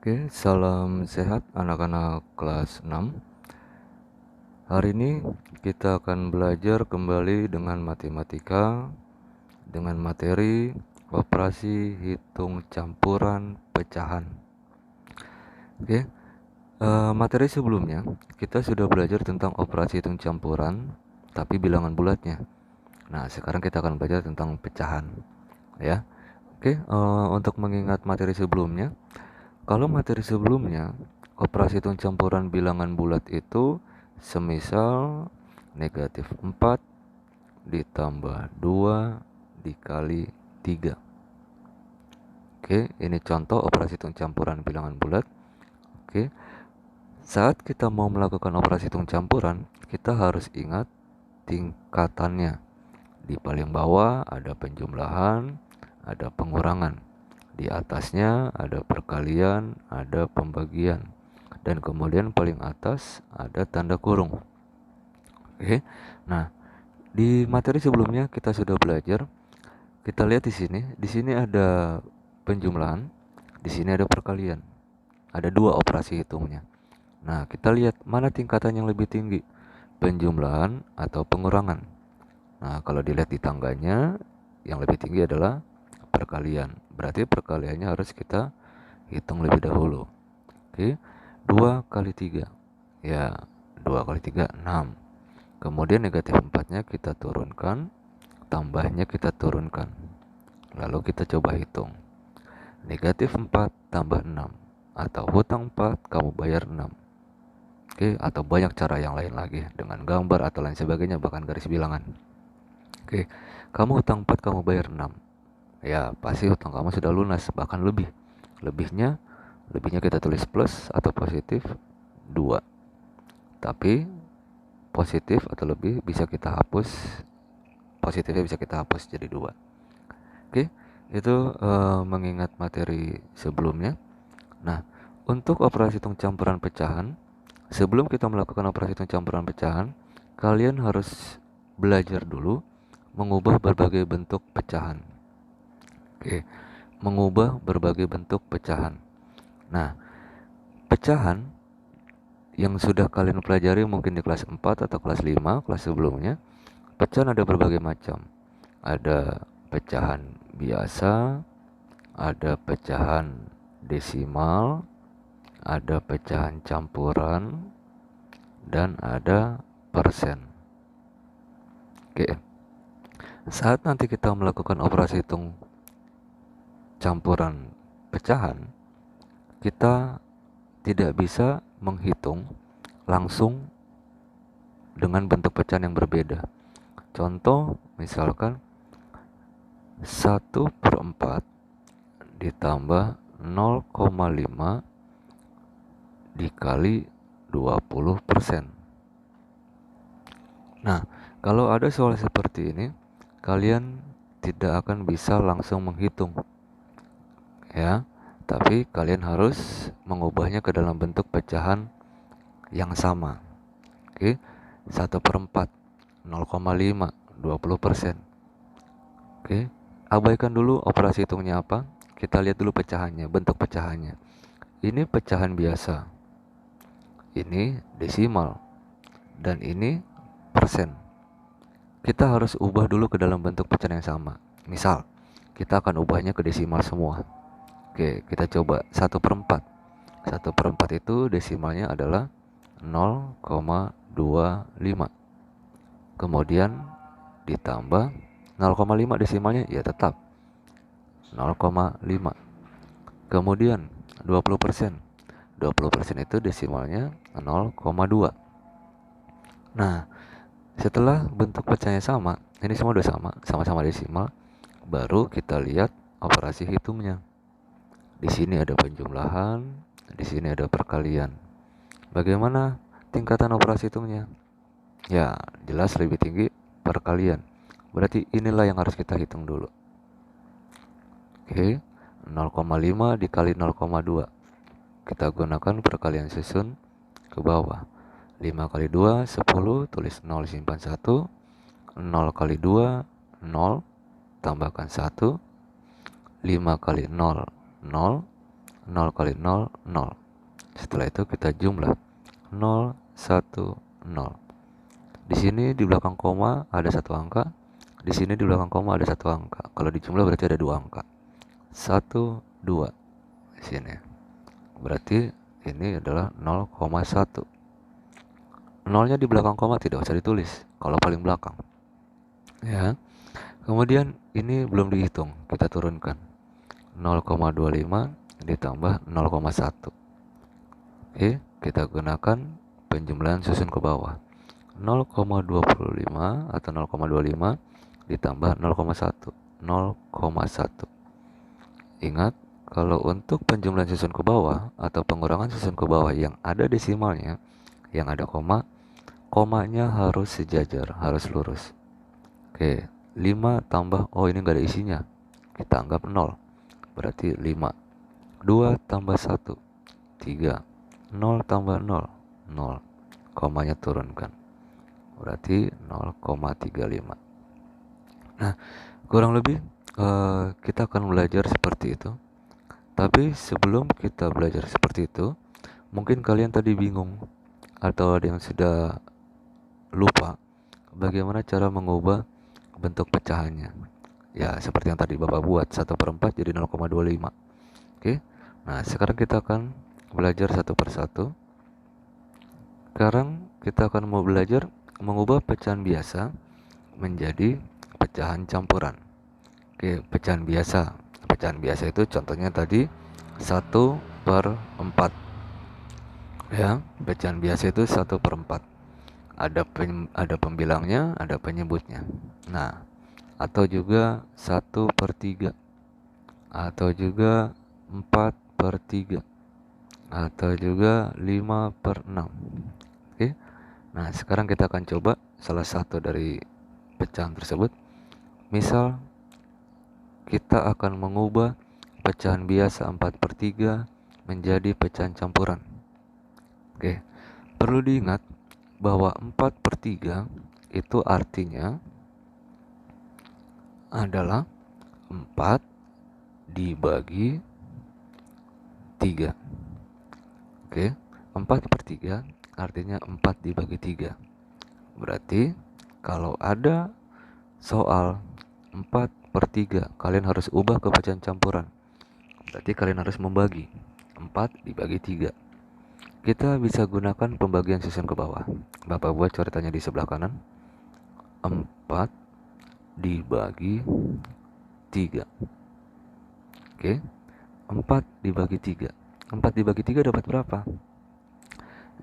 Oke, salam sehat anak-anak kelas 6. Hari ini kita akan belajar kembali dengan matematika dengan materi operasi hitung campuran pecahan. Oke, materi sebelumnya kita sudah belajar tentang operasi hitung campuran tapi bilangan bulatnya. Nah, sekarang kita akan belajar tentang pecahan, ya. Oke, untuk mengingat materi sebelumnya, kalau materi sebelumnya, operasi hitung campuran bilangan bulat itu semisal negatif 4 ditambah 2 dikali 3. Oke, ini contoh operasi hitung campuran bilangan bulat. Oke, saat kita mau melakukan operasi hitung campuran, kita harus ingat tingkatannya. Di paling bawah ada penjumlahan, ada pengurangan. Di atasnya ada perkalian, ada pembagian, dan kemudian paling atas ada tanda kurung. Oke. Nah, di materi sebelumnya kita sudah belajar. Kita lihat di sini. Di sini ada penjumlahan, di sini ada perkalian. Ada dua operasi hitungnya. Nah, kita lihat mana tingkatan yang lebih tinggi, penjumlahan atau pengurangan. Nah, kalau dilihat di tangganya, yang lebih tinggi adalah perkalian. Berarti perkaliannya harus kita hitung lebih dahulu. Oke, 2 kali 3. Ya, 2 kali 3, 6. Kemudian negatif 4-nya kita turunkan, tambahnya kita turunkan. Lalu kita coba hitung. Negatif 4 tambah 6. Atau hutang 4, kamu bayar 6. Oke, atau banyak cara yang lain lagi. Dengan gambar atau lain sebagainya, bahkan garis bilangan. Oke, kamu hutang 4, kamu bayar 6. Ya, pasti hutang kamu sudah lunas, bahkan lebih. Lebihnya kita tulis plus atau positif 2. Tapi positif atau lebih bisa kita hapus, positifnya bisa kita hapus jadi 2. Oke, itu mengingat materi sebelumnya. Nah, untuk operasi hitung campuran pecahan, sebelum kita melakukan operasi hitung campuran pecahan, kalian harus belajar dulu mengubah berbagai bentuk pecahan. Oke, mengubah berbagai bentuk pecahan. Nah, pecahan yang sudah kalian pelajari mungkin di kelas 4 atau kelas 5, kelas sebelumnya, pecahan ada berbagai macam. Ada pecahan biasa, ada pecahan desimal, ada pecahan campuran, dan ada persen. Oke. Saat nanti kita melakukan operasi hitung campuran pecahan, kita tidak bisa menghitung langsung dengan bentuk pecahan yang berbeda. Contoh, misalkan 1/4 ditambah 0,5 dikali 20%. Nah, kalau ada soal seperti ini, kalian tidak akan bisa langsung menghitung, ya. Tapi kalian harus mengubahnya ke dalam bentuk pecahan yang sama. Oke, 1/4, 0,5, 20%. Oke, abaikan dulu operasi hitungnya apa. Kita lihat dulu pecahannya, bentuk pecahannya. Ini pecahan biasa, ini desimal, dan ini persen. Kita harus ubah dulu ke dalam bentuk pecahan yang sama. Misal, kita akan ubahnya ke desimal semua. Oke, kita coba 1/4. 1/4 itu desimalnya adalah 0,25. Kemudian ditambah 0,5 desimalnya ya tetap 0,5. Kemudian 20%. 20% itu desimalnya 0,2. Nah, setelah bentuk pecahnya sama, ini semua udah sama, sama-sama desimal, baru kita lihat operasi hitungnya. Di sini ada penjumlahan, di sini ada perkalian. Bagaimana tingkatan operasi hitungnya? Ya, jelas lebih tinggi perkalian. Berarti inilah yang harus kita hitung dulu. Oke, 0,5 dikali 0,2. Kita gunakan perkalian susun ke bawah. 5 kali 2, 10, tulis 0 simpan 1. 0 kali 2, 0, tambahkan 1. 5 kali 0, 0. 0 kali 0, 0. Setelah itu kita jumlah 0, 1, 0. Di sini di belakang koma ada satu angka, di sini di belakang koma ada satu angka. Kalau dijumlah berarti ada dua angka. 1, 2 di sini. Berarti ini adalah 0,1. Nolnya di belakang koma tidak usah ditulis kalau paling belakang. Ya. Kemudian ini belum dihitung, kita turunkan. 0,25 ditambah 0,1. Oke, kita gunakan penjumlahan susun ke bawah. 0,25 atau 0,25 ditambah 0,1. 0,1. Ingat, kalau untuk penjumlahan susun ke bawah atau pengurangan susun ke bawah yang ada desimalnya, yang ada koma, komanya harus sejajar, harus lurus. Oke, 5 tambah, oh ini nggak ada isinya, kita anggap 0, berarti 5. 2 tambah 1, 3. 0 tambah 0, 0. Komanya turunkan, berarti 0,35. Nah, kurang lebih kita akan belajar seperti itu. Tapi sebelum kita belajar seperti itu, mungkin kalian tadi bingung atau ada yang sudah lupa bagaimana cara mengubah bentuk pecahannya. Ya, seperti yang tadi Bapak buat 1/4 jadi 0,25. Oke. Nah, sekarang kita akan belajar satu persatu. Sekarang kita akan mau belajar mengubah pecahan biasa menjadi pecahan campuran. Oke, pecahan biasa. Pecahan biasa itu contohnya tadi 1/4. Ya, pecahan biasa itu 1/4. Ada pembilangnya, ada penyebutnya. Nah, atau juga 1/3, atau juga 4/3, atau juga 5/6. Oke. Nah, sekarang kita akan coba salah satu dari pecahan tersebut. Misal kita akan mengubah pecahan biasa 4/3 menjadi pecahan campuran. Oke. Perlu diingat bahwa 4/3 itu artinya adalah 4 dibagi 3. Oke, 4/3 artinya 4 dibagi 3. Berarti kalau ada soal 4/3, kalian harus ubah ke pecahan campuran. Berarti kalian harus membagi 4 dibagi 3. Kita bisa gunakan pembagian susun ke bawah. Bapak buat coretannya di sebelah kanan. 4 dibagi 3. Oke, 4 dibagi 3. 4 dibagi 3 dapat berapa?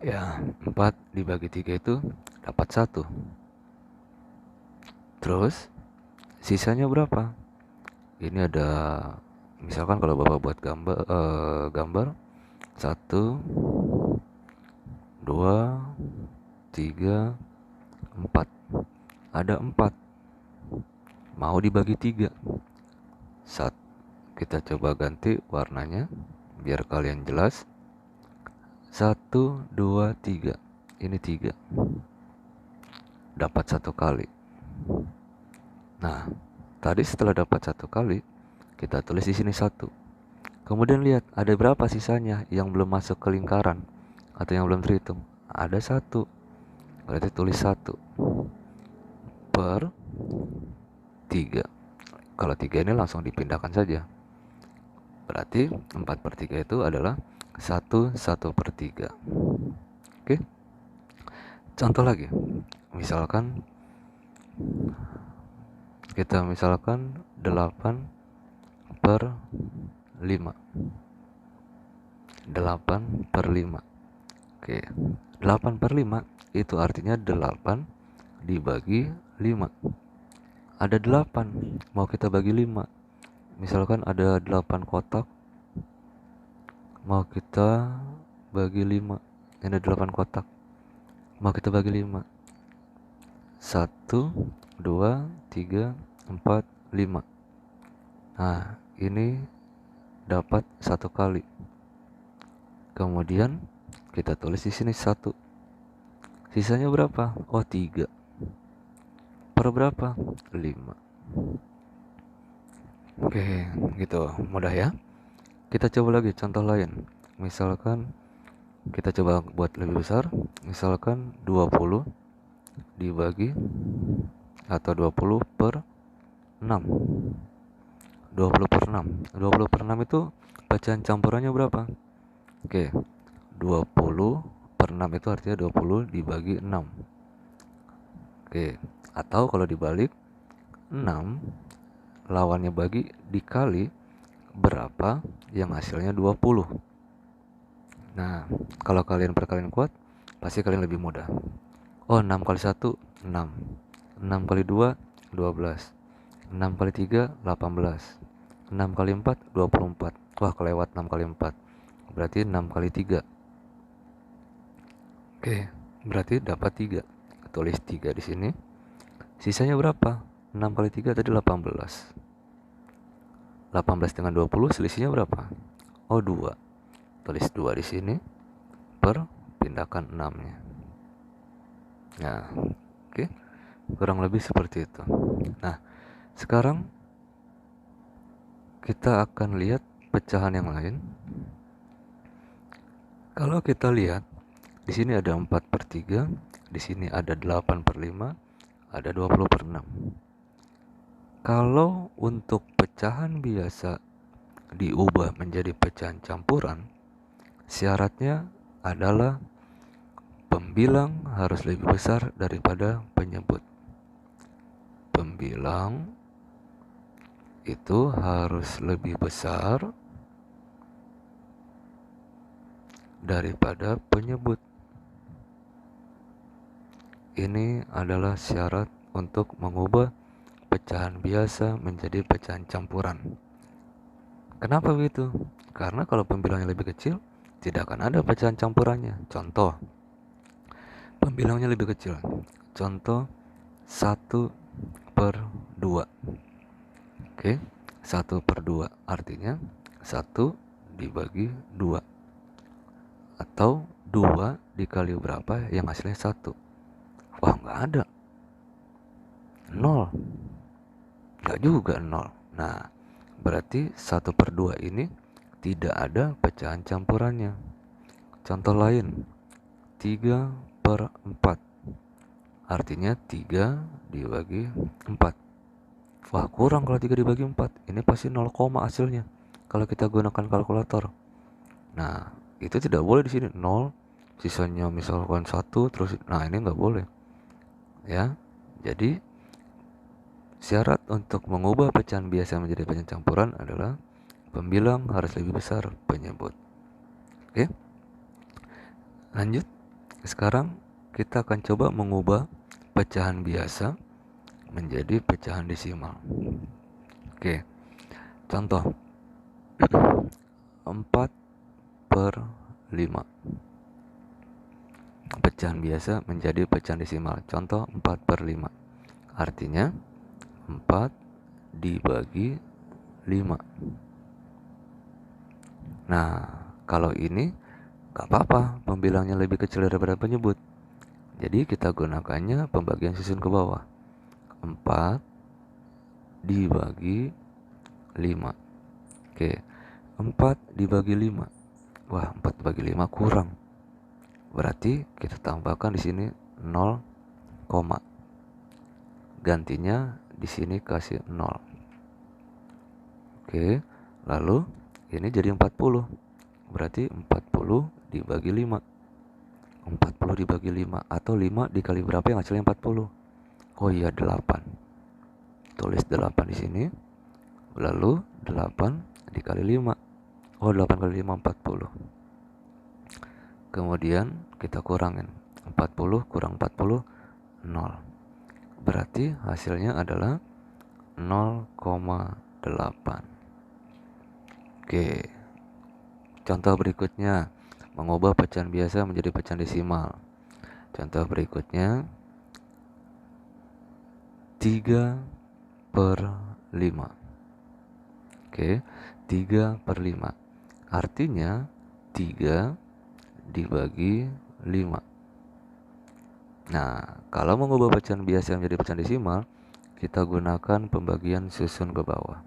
Ya, 4 dibagi 3 itu dapat 1. Terus sisanya berapa? Ini ada, misalkan kalau Bapak buat gambar 1, 2, 3, 4. Ada 4. Mau dibagi 3. Kita coba ganti warnanya biar kalian jelas. 1, 2, 3. Ini 3. Dapat 1 kali. Nah, tadi setelah dapat 1 kali, kita tulis di sini 1. Kemudian lihat ada berapa sisanya yang belum masuk ke lingkaran atau yang belum terhitung. Ada 1. Berarti tulis 1/3. Kalau 3 ini langsung dipindahkan saja. Berarti 4/3 itu adalah 1/3. Oke. Contoh lagi. Misalkan kita 8/5. 8/5. Oke. 8/5 itu artinya 8 dibagi 5. Ada 8, mau kita bagi 5. Misalkan ada 8 kotak, mau kita bagi 5. Ini ada 8 kotak, mau kita bagi 5. 1, 2, 3, 4, 5. Nah, ini dapat 1 kali. Kemudian kita tulis di sini 1. Sisanya berapa? Oh, 3. Per berapa? 5. Oke, gitu. Mudah ya. Kita coba lagi contoh lain. Misalkan kita coba buat lebih besar. Misalkan 20 dibagi atau 20 per 6. 20 per 6. 20 per 6 itu pecahan campurannya berapa? Oke, 20 per 6 itu artinya 20 dibagi 6. Oke, atau kalau dibalik, 6 lawannya bagi dikali berapa yang hasilnya 20. Nah, kalau kalian perkalian kuat, pasti kalian lebih mudah. Oh, 6 kali 1, 6. 6 kali 2, 12. 6 kali 3, 18. 6 kali 4, 24. Wah, kelewat 6 kali 4. Berarti 6 kali 3. Oke, berarti dapat 3. Tulis 3 di sini. Sisanya berapa? 6 kali 3 tadi 18. 18 dengan 20 selisihnya berapa? Oh, 2. Tulis 2 di sini per pindahkan 6-nya. Nah, oke. Kurang lebih seperti itu. Nah, sekarang kita akan lihat pecahan yang lain. Kalau kita lihat, di sini ada 4/3, di sini ada 8/5, ada 20/6. Kalau untuk pecahan biasa diubah menjadi pecahan campuran, syaratnya adalah pembilang harus lebih besar daripada penyebut. Pembilang itu harus lebih besar daripada penyebut. Ini adalah syarat untuk mengubah pecahan biasa menjadi pecahan campuran. Kenapa begitu? Karena kalau pembilangnya lebih kecil, tidak akan ada pecahan campurannya. Contoh, pembilangnya lebih kecil. Contoh 1/2. Oke, 1/2 artinya 1 dibagi 2. Atau 2 dikali berapa yang hasilnya 1. Wah, nggak ada. 0. Nggak juga 0. Nah, berarti 1/2 ini tidak ada pecahan campurannya. Contoh lain, 3/4. Artinya 3 dibagi 4. Wah, kurang kalau 3 dibagi 4. Ini pasti 0, hasilnya kalau kita gunakan kalkulator. Nah, itu tidak boleh di sini 0, sisanya misalkan 1 terus. Nah, ini nggak boleh. Ya. Jadi syarat untuk mengubah pecahan biasa menjadi pecahan campuran adalah pembilang harus lebih besar penyebut. Oke. Lanjut. Sekarang kita akan coba mengubah pecahan biasa menjadi pecahan desimal. Oke. Contoh 4/5. Pecahan biasa menjadi pecahan desimal. Contoh 4/5. Artinya 4 dibagi 5. Nah, kalau ini gak apa-apa, pembilangnya lebih kecil daripada penyebut. Jadi kita gunakannya pembagian susun ke bawah. 4 dibagi 5. Oke, 4 dibagi 5. Wah, 4 dibagi 5 kurang. Berarti kita tambahkan di sini 0, gantinya di sini kasih 0. Oke, lalu ini jadi 40. Berarti 40 dibagi 5. 40 dibagi 5 atau 5 dikali berapa yang hasilnya 40? Oh iya, 8. Tulis 8 di sini. Lalu 8 dikali 5. Oh, 8 kali 5 40. Kemudian kita kurangin. 40 kurang 40 0. Berarti hasilnya adalah 0,8. Oke. Contoh berikutnya, mengubah pecahan biasa menjadi pecahan desimal. Contoh berikutnya 3/5. Oke, 3/5. Artinya 3 dibagi 5. Nah, kalau mengubah pecahan biasa menjadi pecahan desimal, kita gunakan pembagian susun ke bawah.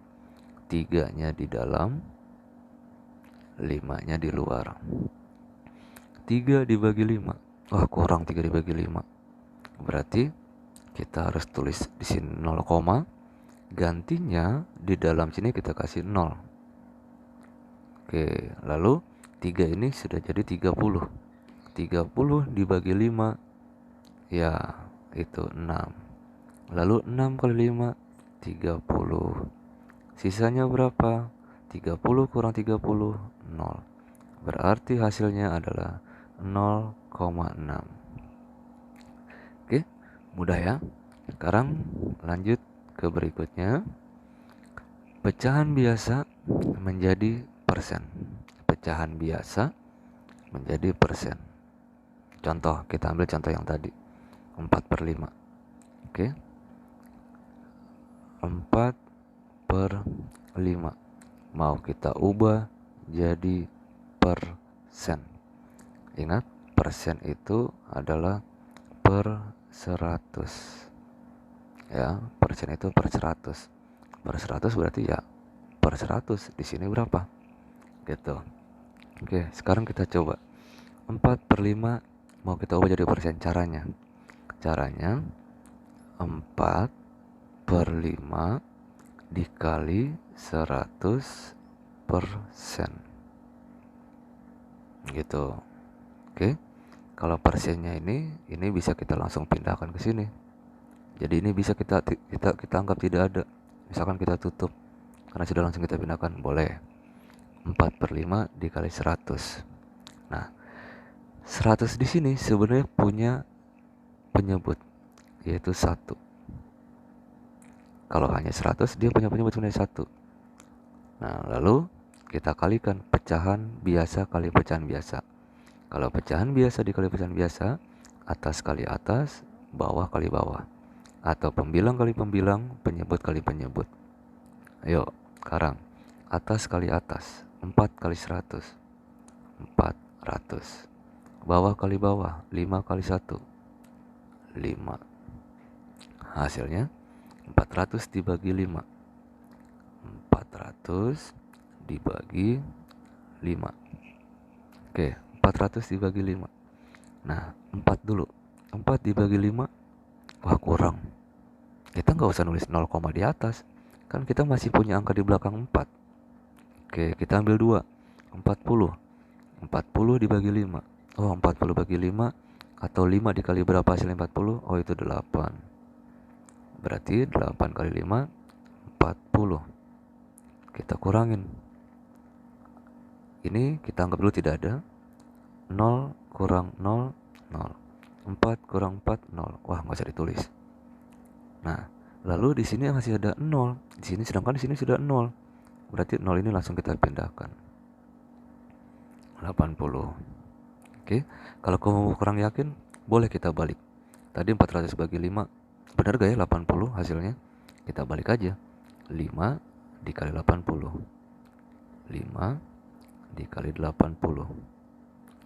3-nya di dalam, 5-nya di luar. 3 dibagi 5. Wah, kurang 3 dibagi 5. Berarti kita harus tulis di sini 0, gantinya di dalam sini kita kasih 0. Oke, lalu 3 ini sudah jadi 30. 30 dibagi 5, ya itu 6. Lalu 6 kali 5, 30. Sisanya berapa? 30 kurang 30, 0. Berarti hasilnya adalah 0,6. Oke, mudah ya. Sekarang lanjut ke berikutnya. Pecahan biasa menjadi persen. Pecahan biasa menjadi persen. Contoh, kita ambil contoh yang tadi, 4/5. Oke, 4/5 mau kita ubah jadi persen. Ingat, persen itu adalah per 100. Ya, persen itu per 100. Per 100 berarti ya per 100. Di sini berapa? Gitu. Oke, sekarang kita coba. 4/5 mau kita ubah jadi persen. Caranya 4/5 dikali 100%. Gitu. Oke. Kalau persennya ini bisa kita langsung pindahkan ke sini. Jadi ini bisa kita anggap tidak ada. Misalkan kita tutup karena sudah langsung kita pindahkan, boleh. 4/5 dikali 100. Nah, 100 di sini sebenarnya punya penyebut, yaitu 1. Kalau hanya 100, dia punya penyebut sebenarnya 1. Nah, lalu kita kalikan pecahan biasa kali pecahan biasa. Kalau pecahan biasa dikali pecahan biasa, atas kali atas, bawah kali bawah. Atau pembilang kali pembilang, penyebut kali penyebut. Ayo, sekarang atas kali atas, 4 kali 100, 400. Bawah kali bawah, 5 kali 1, 5. Hasilnya 400 dibagi 5. 400 dibagi 5. Oke, 400 dibagi 5. Nah, 4 dulu. 4 dibagi 5, wah kurang. Kita nggak usah nulis 0, di atas. Kan kita masih punya angka di belakang 4. Oke, kita ambil 2. 40. 40 dibagi 5. Oh, 40 bagi 5 atau 5 dikali berapa hasilnya 40? Oh, itu 8. Berarti 8 kali 5, 40. Kita kurangin. Ini kita anggap dulu tidak ada. 0 kurang 0, 0. 4 kurang 4, 0. Wah, nggak usah ditulis. Nah, lalu di sini masih ada 0. Di sini, sedangkan di sini sudah 0. Berarti 0 ini langsung kita pindahkan. 80. Oke, kalau kamu kurang yakin, boleh kita balik. Tadi 400 bagi 5, benar gak ya 80 hasilnya? Kita balik aja. 5 dikali 80. 5 dikali 80.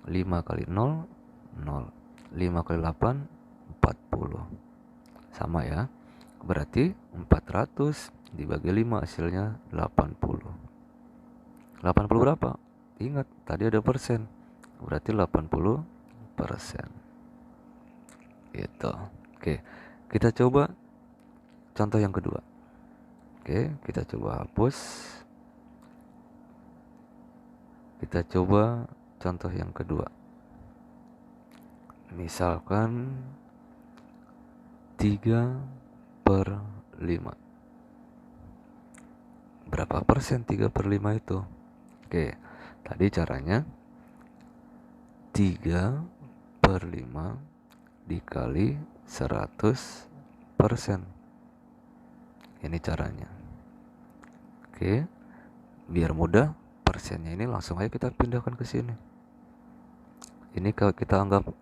5 kali 0, 0. 5 kali 8, 40. Sama ya. Berarti 400 dibagi 5 hasilnya 80. 80 berapa? Ingat, tadi ada persen. Berarti 80%. Gitu. Oke, kita coba contoh yang kedua. Oke, kita coba hapus. Kita coba contoh yang kedua. Misalkan 3/5. Berapa persen 3/5 itu? Oke, tadi caranya 3/5 dikali 100%. Ini caranya. Oke, biar mudah, persennya ini langsung aja kita pindahkan ke sini. Ini kalau kita anggap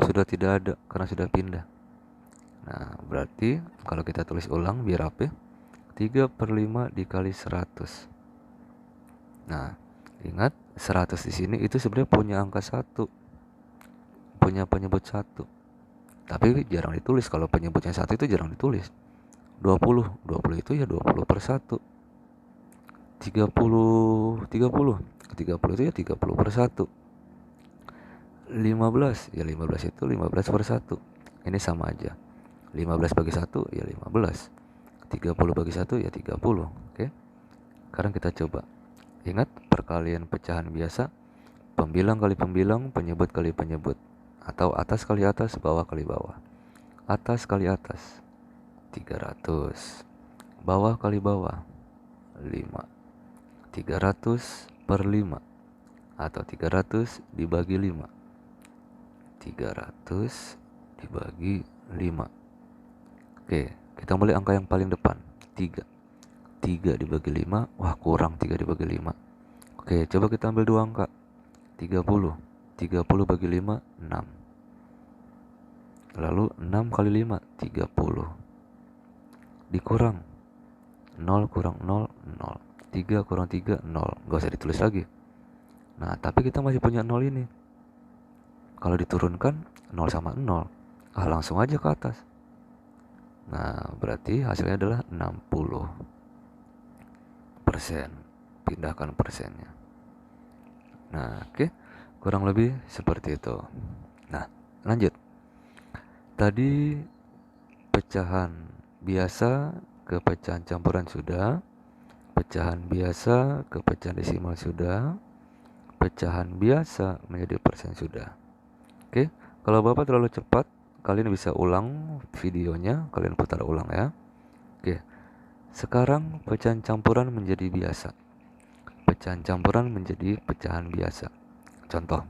sudah tidak ada karena sudah pindah. Nah, berarti kalau kita tulis ulang biar rapi, 3/5 dikali 100. Nah, ingat 100 di sini itu sebenarnya punya angka 1. Punya penyebut 1. Tapi jarang ditulis. Kalau penyebutnya 1 itu jarang ditulis. 20 itu ya 20/1. 30 30 itu ya 30 per 1. 15 ya 15 itu 15 per 1. Ini sama aja. 15 bagi 1 ya 15. 30 bagi 1 ya 30. Oke. Sekarang kita coba. Ingat perkalian pecahan biasa, pembilang kali pembilang, penyebut kali penyebut, atau atas kali atas, bawah kali bawah. Atas kali atas 300, bawah kali bawah 5. 300 per 5 atau 300 dibagi 5. 300 dibagi 5. Oke, kita mulai angka yang paling depan, 3. 3 dibagi 5, wah kurang 3 dibagi 5. Oke, coba kita ambil dua angka, 30. 30 bagi 5, 6. Lalu 6 kali 5, 30. Dikurang 0 kurang 0, 0. 3 kurang 3, 0. Gak usah ditulis lagi. Nah, tapi kita masih punya 0 ini. Kalau diturunkan 0 sama 0, langsung aja ke atas. Nah, berarti hasilnya adalah 60%. Pindahkan persennya. Nah, oke. Kurang lebih seperti itu. Nah, lanjut. Tadi pecahan biasa ke pecahan campuran sudah. Pecahan biasa ke pecahan desimal sudah. Pecahan biasa menjadi persen sudah. Oke, kalau Bapak terlalu cepat, kalian bisa ulang videonya, kalian putar ulang ya. Oke, sekarang pecahan campuran menjadi biasa. Pecahan campuran menjadi pecahan biasa. Contoh,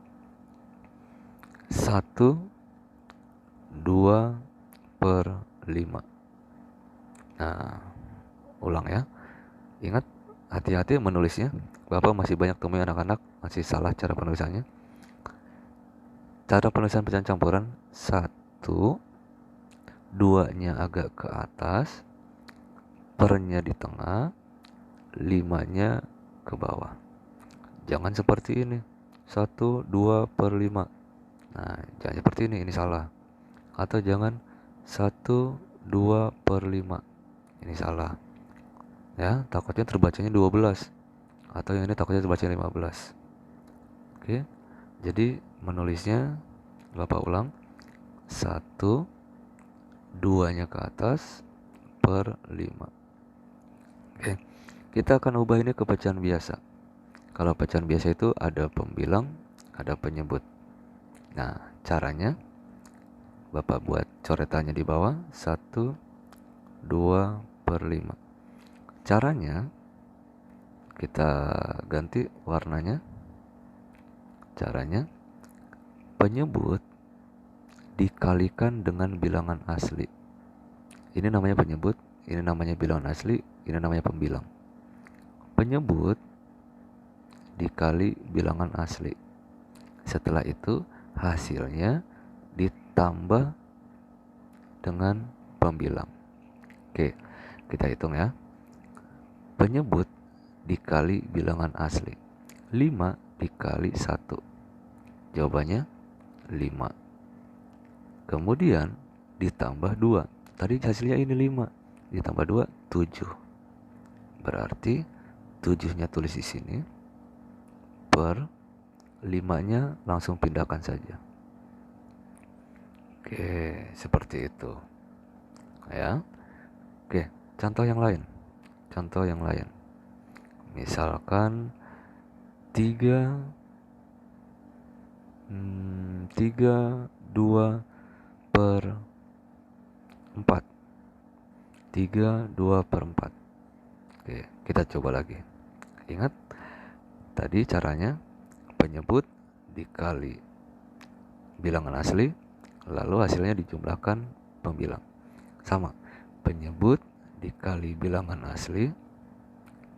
1, 2 per 5. Nah, ulang ya. Ingat, hati-hati menulisnya. Bapak masih banyak temui anak-anak masih salah cara penulisannya. Cara penulisan pecahan campuran, 1, 2-nya agak ke atas, pernya di tengah, 5-nya ke bawah. Jangan seperti ini, 1, 2 per 5. Nah, jangan seperti ini salah. Atau jangan 1, 2 per 5. Ini salah. Ya, takutnya terbacanya 12. Atau yang ini takutnya terbacanya 15. Oke, jadi menulisnya Bapak ulang, 1, 2-nya ke atas, per 5. Oke, kita akan ubah ini ke pecahan biasa. Kalau pecahan biasa itu ada pembilang, ada penyebut. Nah, caranya Bapak buat coretannya di bawah, 1, 2 per 5. Caranya kita ganti warnanya. Caranya penyebut dikalikan dengan bilangan asli. Ini namanya penyebut, ini namanya bilangan asli, ini namanya pembilang. Penyebut dikali bilangan asli. Setelah itu hasilnya ditambah dengan pembilang. Oke, kita hitung ya. Penyebut dikali bilangan asli, 5 dikali 1. Jawabannya 5. Kemudian ditambah 2. Tadi hasilnya ini 5. Ditambah 2, 7. Berarti 7-nya tulis di sini. Per 5-nya langsung pindahkan saja. Oke, seperti itu. Ya. Oke, contoh yang lain. Misalkan 3, 2 per 4. 3, 2 per 4. Oke, kita coba lagi. Ingat, tadi caranya penyebut dikali bilangan asli, lalu hasilnya dijumlahkan pembilang. Sama, penyebut dikali bilangan asli,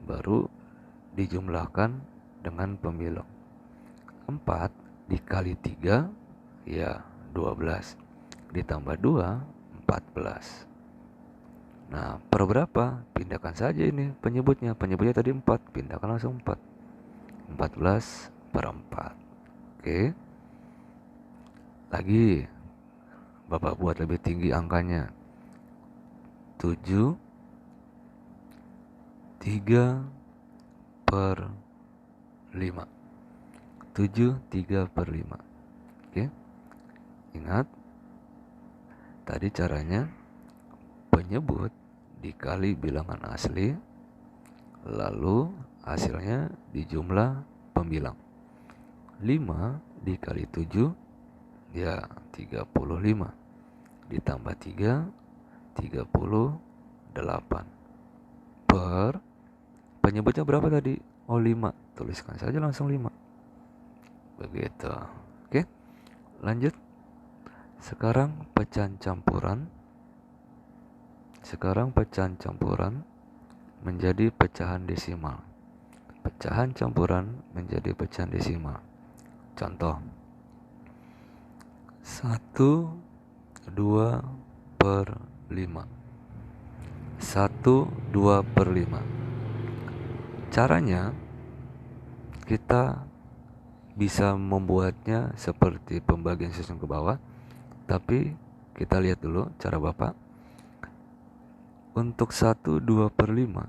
baru dijumlahkan dengan pembilang. 4 dikali 3, ya 12. Ditambah 2, 14. Nah, per berapa? Pindahkan saja ini penyebutnya. Penyebutnya tadi 4, pindahkan langsung 4. 14 per 4. Oke. Lagi, Bapak buat lebih tinggi angkanya. 7, 3 per 5. 7 3 per 5. Oke. Ingat, tadi caranya penyebut dikali bilangan asli, lalu hasilnya dijumlah pembilang. 5 dikali 7 ya 35, ditambah 3 38 per penyebutnya berapa tadi? Oh 5, tuliskan saja langsung 5. Begitu. Oke, lanjut. Sekarang pecahan campuran menjadi pecahan desimal. Pecahan campuran menjadi pecahan desimal. Contoh 1 2 per 5. 1 2 per 5. Caranya kita bisa membuatnya seperti pembagian susun ke bawah, tapi kita lihat dulu cara Bapak. Untuk 1 2 per 5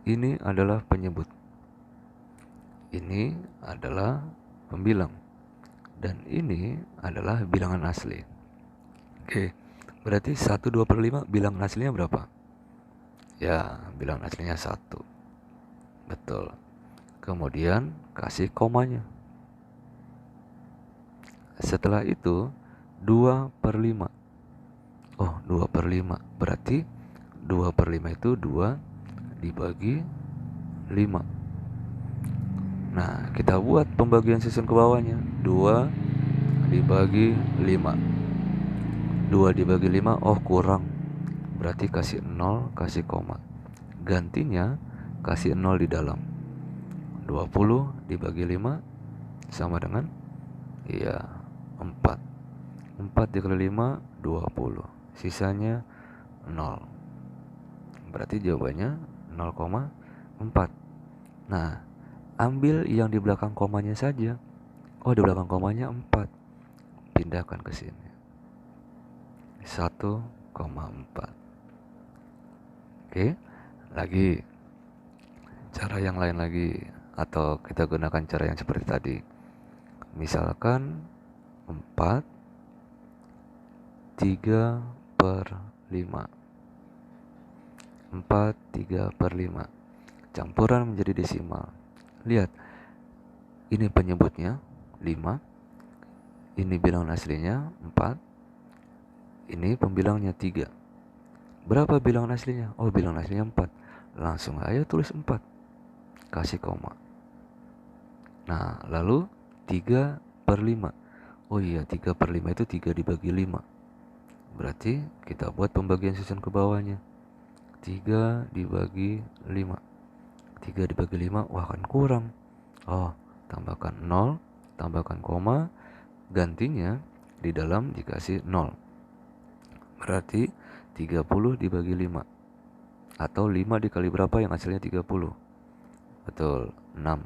ini adalah penyebut, ini adalah pembilang, dan ini adalah bilangan asli. Oke, berarti 1 2 per 5 bilangan aslinya berapa? Ya, bilangan aslinya 1. Betul. Kemudian kasih komanya. Setelah itu 2 per 5. Oh, 2 per 5. Berarti 2 per 5 itu 2 dibagi 5. Nah, kita buat pembagian susun ke bawahnya. 2 dibagi 5. 2 dibagi 5, oh kurang. Berarti kasih 0, kasih koma. Gantinya kasih 0 di dalam. 20 dibagi 5 sama dengan 4. 4 dikali 5 20. Sisanya 0. Berarti jawabannya 0,4. Nah, ambil yang di belakang komanya saja. Oh, di belakang komanya 4. Pindahkan ke sini. 1,4. Oke, lagi cara yang lain lagi, atau kita gunakan cara yang seperti tadi. Misalkan 4 3 per 5. 4 3 per 5 campuran menjadi desimal. Lihat, ini penyebutnya 5, ini bilangan aslinya 4, ini pembilangnya 3. Berapa bilangan aslinya? Oh, bilangan aslinya 4. Langsung aja tulis 4, kasih koma. Nah, lalu 3 per 5. Oh iya, 3 per 5 itu 3 dibagi 5. Berarti kita buat pembagian susun ke bawahnya. 3 dibagi 5. 3 dibagi 5, wah kan kurang. Oh, tambahkan 0, tambahkan koma, gantinya di dalam dikasih 0. Berarti 30 dibagi 5. Atau 5 dikali berapa yang hasilnya 30? Betul, 6.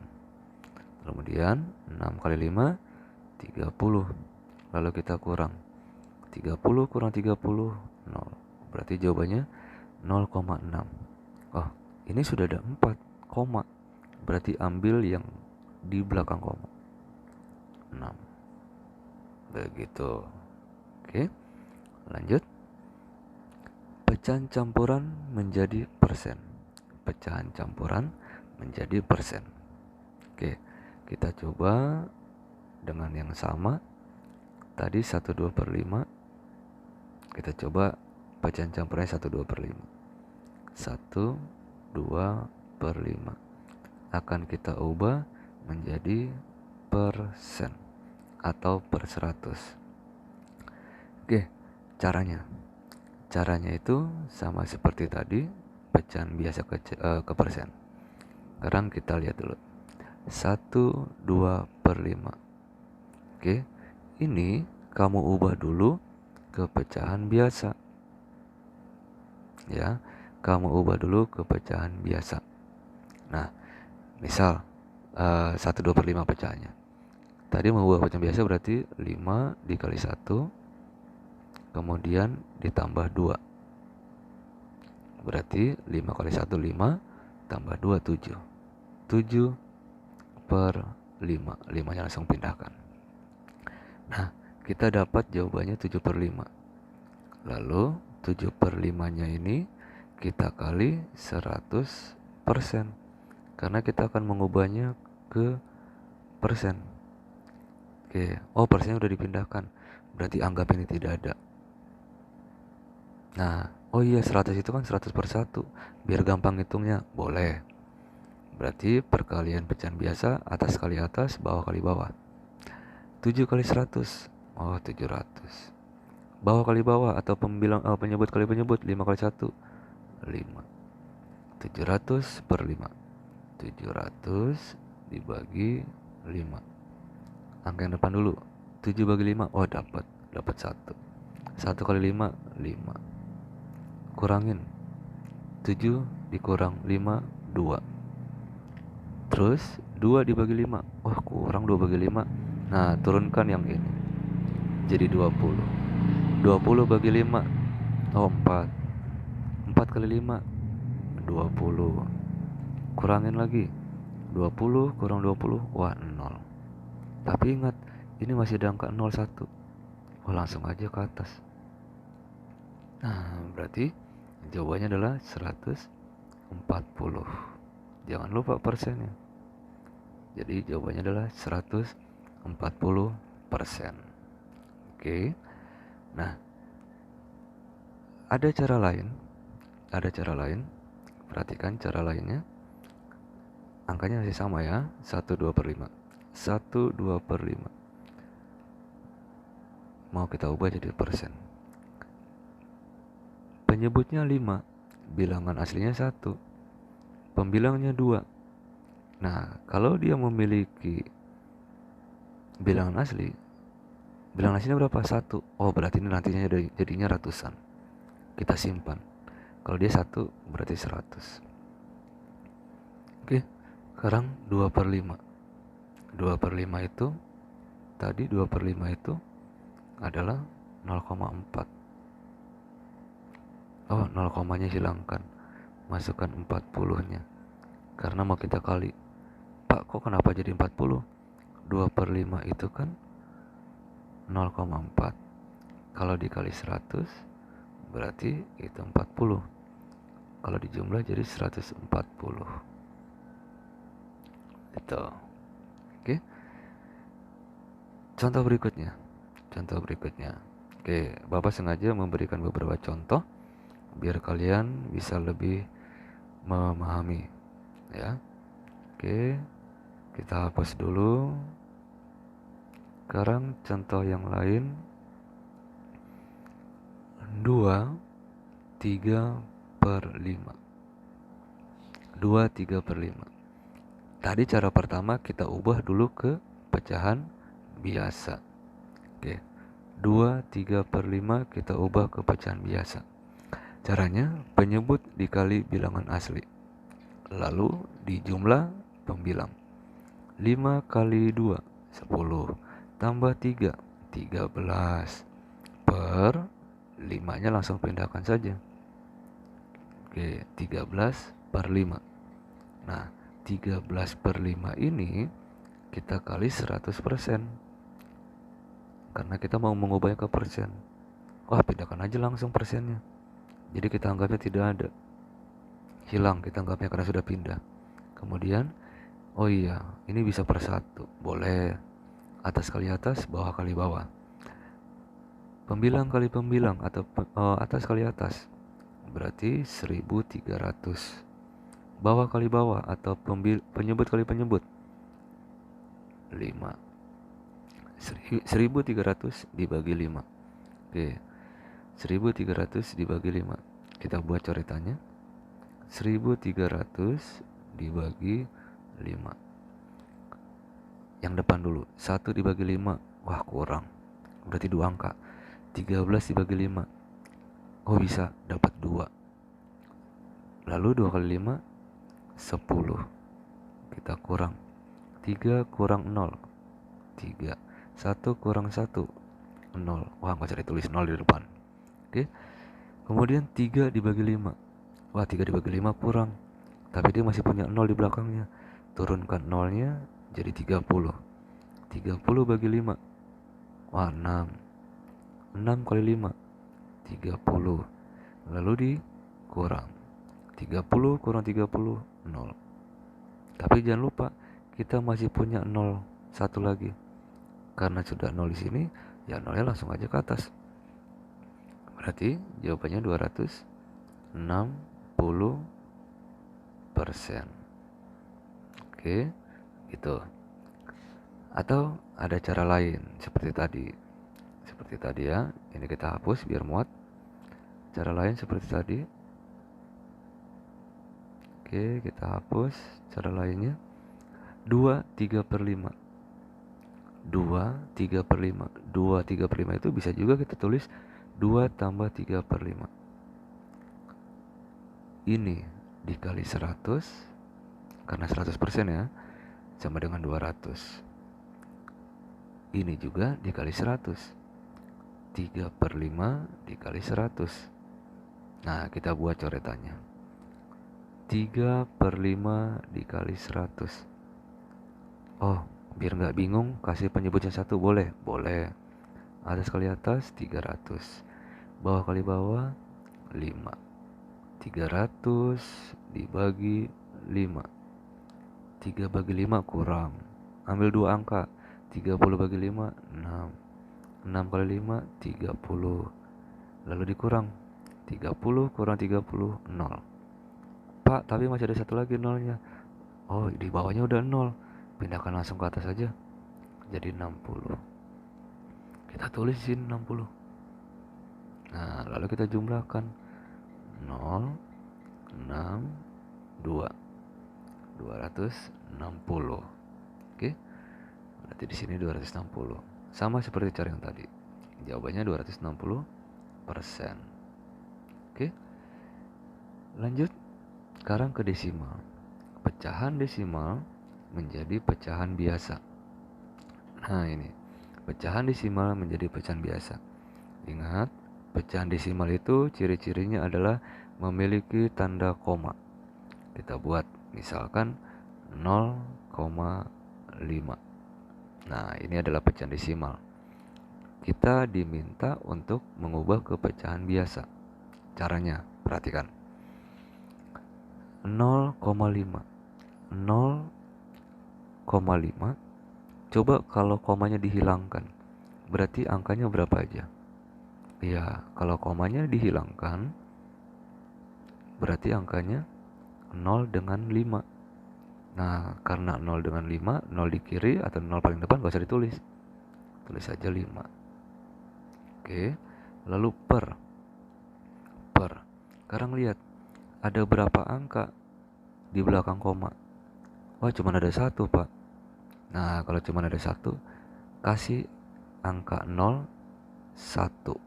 Kemudian 6 kali 5, 30. Lalu kita kurang. 30 kurang 30, 0. Berarti jawabannya 0,6. Oh, ini sudah ada 4 koma. Berarti ambil yang di belakang koma. 6. Begitu. Oke, lanjut. Pecahan campuran menjadi persen. Pecahan campuran menjadi persen. Oke, kita coba dengan yang sama. Tadi 1 2 per 5. Kita coba pecahan campurannya 1 2 per 5. 1 2 per 5 akan kita ubah menjadi persen atau per 100. Oke, caranya itu sama seperti tadi, pecahan biasa ke persen. Sekarang kita lihat dulu. 1 2 per 5. Oke, ini kamu ubah dulu ke pecahan biasa. Ya, kamu ubah dulu ke pecahan biasa. Nah, misal 1 2 per 5 pecahannya. Tadi mau ubah pecahan biasa berarti 5 dikali 1, kemudian ditambah 2. Berarti 5 kali 1 5, tambah 2 7. 7 per 5. 5-nya langsung pindahkan. Nah, kita dapat jawabannya 7 per 5. Lalu 7 per 5-nya ini kita kali 100%. Karena kita akan mengubahnya ke persen. Oke, persennya udah dipindahkan. Berarti anggap ini tidak ada. Nah, 100 itu kan 100 per 1. Biar gampang hitungnya, boleh. Berarti perkalian pecahan biasa, atas kali atas, bawah kali bawah. 7 kali 100, 700. Bawah kali bawah atau penyebut kali penyebut, 5 kali 1, 5. 700 per 5. 700 dibagi 5. Angka yang depan dulu. 7 bagi 5, dapat 1. 1 kali 5, 5. Kurangin. 7 dikurang 5, 2. Terus 2 dibagi 5. Kurang 2 bagi 5. Nah, turunkan yang ini. Jadi 20. 20 bagi 5. 4. 4 kali 5, 20. Kurangin lagi. 20 kurang 20, 0. Tapi ingat, ini masih ada angka 01. Langsung aja ke atas. Nah, berarti jawabannya adalah 140. Jangan lupa persennya. Jadi jawabannya adalah 140%. Oke. Nah, ada cara lain. Perhatikan cara lainnya. Angkanya masih sama ya, 1/2 per 5. 1/2 per 5. Mau kita ubah jadi persen. Penyebutnya 5, bilangan aslinya 1, pembilangnya 2. Nah, kalau dia memiliki bilangan aslinya berapa? 1. Berarti ini nantinya jadinya ratusan. Kita simpan. Kalau dia 1, berarti 100. Oke, sekarang 2 per 5. 2 per 5 itu, tadi 2 per 5 itu adalah 0,4. 0, hilangkan. Masukkan 40-nya. Karena mau kita kali. Pak, kok kenapa jadi 40? 2 per 5 itu kan 0,4. Kalau dikali 100, berarti itu 40. Kalau dijumlah jadi 140. Itu. Oke. Contoh berikutnya. Oke, Bapak sengaja memberikan beberapa contoh biar kalian bisa lebih memahami, ya. Oke, kita hapus dulu. Sekarang contoh yang lain. 2, 3 per 5. 2, 3 per 5. Tadi cara pertama kita ubah dulu ke pecahan biasa. Oke, 2, 3 per 5 kita ubah ke pecahan biasa. Caranya, penyebut dikali bilangan asli. Lalu dijumlah pembilang. 5 kali 2, 10. Tambah 3, 13. Per 5-nya langsung pindahkan saja. Oke, 13 per 5. Nah, 13 per 5 ini kita kali 100%. Karena kita mau mengubahnya ke persen. Pindahkan aja langsung persennya. Jadi kita anggapnya tidak ada. Hilang kita anggapnya karena sudah pindah. Kemudian, ini bisa per 1. Boleh. Atas kali atas, bawah kali bawah. Pembilang kali pembilang atau atas kali atas. Berarti 1300. Bawah kali bawah atau penyebut kali penyebut. 5. 1300 dibagi 5. Oke. 1300 dibagi 5. Kita buat coretannya. 1300 dibagi 5. Yang depan dulu. 1 dibagi 5. Kurang. Berarti 2 angka. 13 dibagi 5. Bisa dapat 2. Lalu 2 kali 5 10. Kita kurang. 3 kurang 0. 3. 1 kurang 1 0. Gak usah ditulis 0 di depan. Oke. Kemudian 3 dibagi 5. 3 dibagi 5 kurang. Tapi dia masih punya 0 di belakangnya. turunkan nolnya jadi 30. 30 bagi 5, wah 6. 6 kali 5, 30. Lalu dikurang, 30 kurang 30, 0. Tapi jangan lupa, kita masih punya 0 satu lagi. Karena sudah 0 di sini, ya nolnya langsung aja ke atas. Berarti jawabannya 260%. Oke, gitu. Atau ada cara lain seperti tadi. Seperti tadi ya, ini kita hapus biar muat. Cara lain seperti tadi. Oke, kita hapus cara lainnya. 2 3 per 5. 2 3 per 5. 2 3 per 5 itu bisa juga kita tulis 2 tambah 3 per 5. Ini dikali 100, karena 100% ya, sama dengan 200. Ini juga dikali 100. 3 per 5 dikali 100. Nah, kita buat coretannya. 3 per 5 dikali 100. Oh, biar nggak bingung, kasih penyebutnya 1 boleh? Boleh. Atas kali atas 300. Bawah kali bawah 5. 300 dibagi 5. 3 bagi 5 kurang. Ambil 2 angka. 30 bagi 5, 6. 6 kali 5, 30. Lalu dikurang. 30 kurang 30, 0. Pak, tapi masih ada satu lagi nolnya. Oh, di bawahnya udah 0. Pindahkan langsung ke atas saja. Jadi 60. Kita tulis di sini 60. Nah, lalu kita jumlahkan. 0, 6, 2. 260. Oke. Berarti di sini 260. Sama seperti cara yang tadi. Jawabannya 260%. Oke. Lanjut sekarang ke desimal. Pecahan desimal menjadi pecahan biasa. Nah, ini. Pecahan desimal menjadi pecahan biasa. Ingat, pecahan desimal itu ciri-cirinya adalah memiliki tanda koma. Kita buat misalkan 0,5. Nah, ini adalah pecahan desimal. Kita diminta untuk mengubah ke pecahan biasa. Caranya, perhatikan. 0,5. 0,5. Coba kalau komanya dihilangkan, berarti angkanya berapa aja? Ya, kalau komanya dihilangkan, berarti angkanya 0 dengan 5. Nah, karena 0 dengan 5, 0 di kiri atau 0 paling depan gak usah ditulis. Tulis saja 5. Oke, lalu per. Sekarang lihat, ada berapa angka di belakang koma? Wah, cuma ada 1, Pak. Nah, kalau cuma ada 1, kasih angka 0, 1.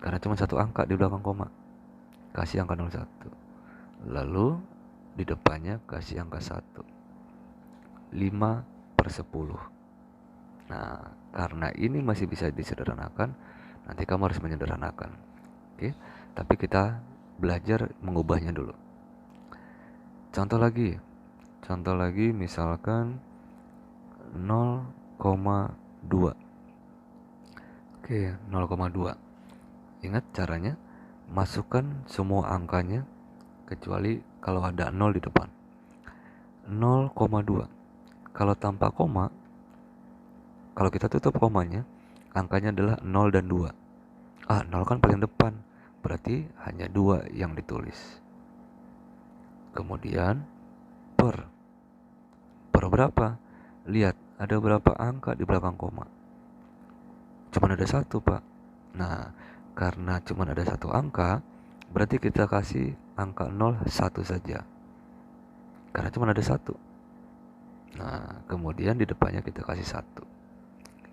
Karena cuma 1 angka di belakang koma. Kasih angka 0, 1. Lalu di depannya kasih angka 1. 5 per 10. Nah, karena ini masih bisa disederhanakan, nanti kamu harus menyederhanakan. Oke, tapi kita belajar mengubahnya dulu. Contoh lagi misalkan 0,2. Oke, 0,2. Ingat caranya, masukkan semua angkanya kecuali kalau ada 0 di depan. 0,2. Kalau tanpa koma, kalau kita tutup komanya, angkanya adalah 0 dan 2. 0 kan paling depan, berarti hanya 2 yang ditulis. Kemudian per berapa? Lihat, ada berapa angka di belakang koma? Cuma ada 1, Pak. Nah, karena cuma ada 1 angka, berarti kita kasih angka 0 1 saja. Karena cuma ada 1. Nah, kemudian di depannya kita kasih 1.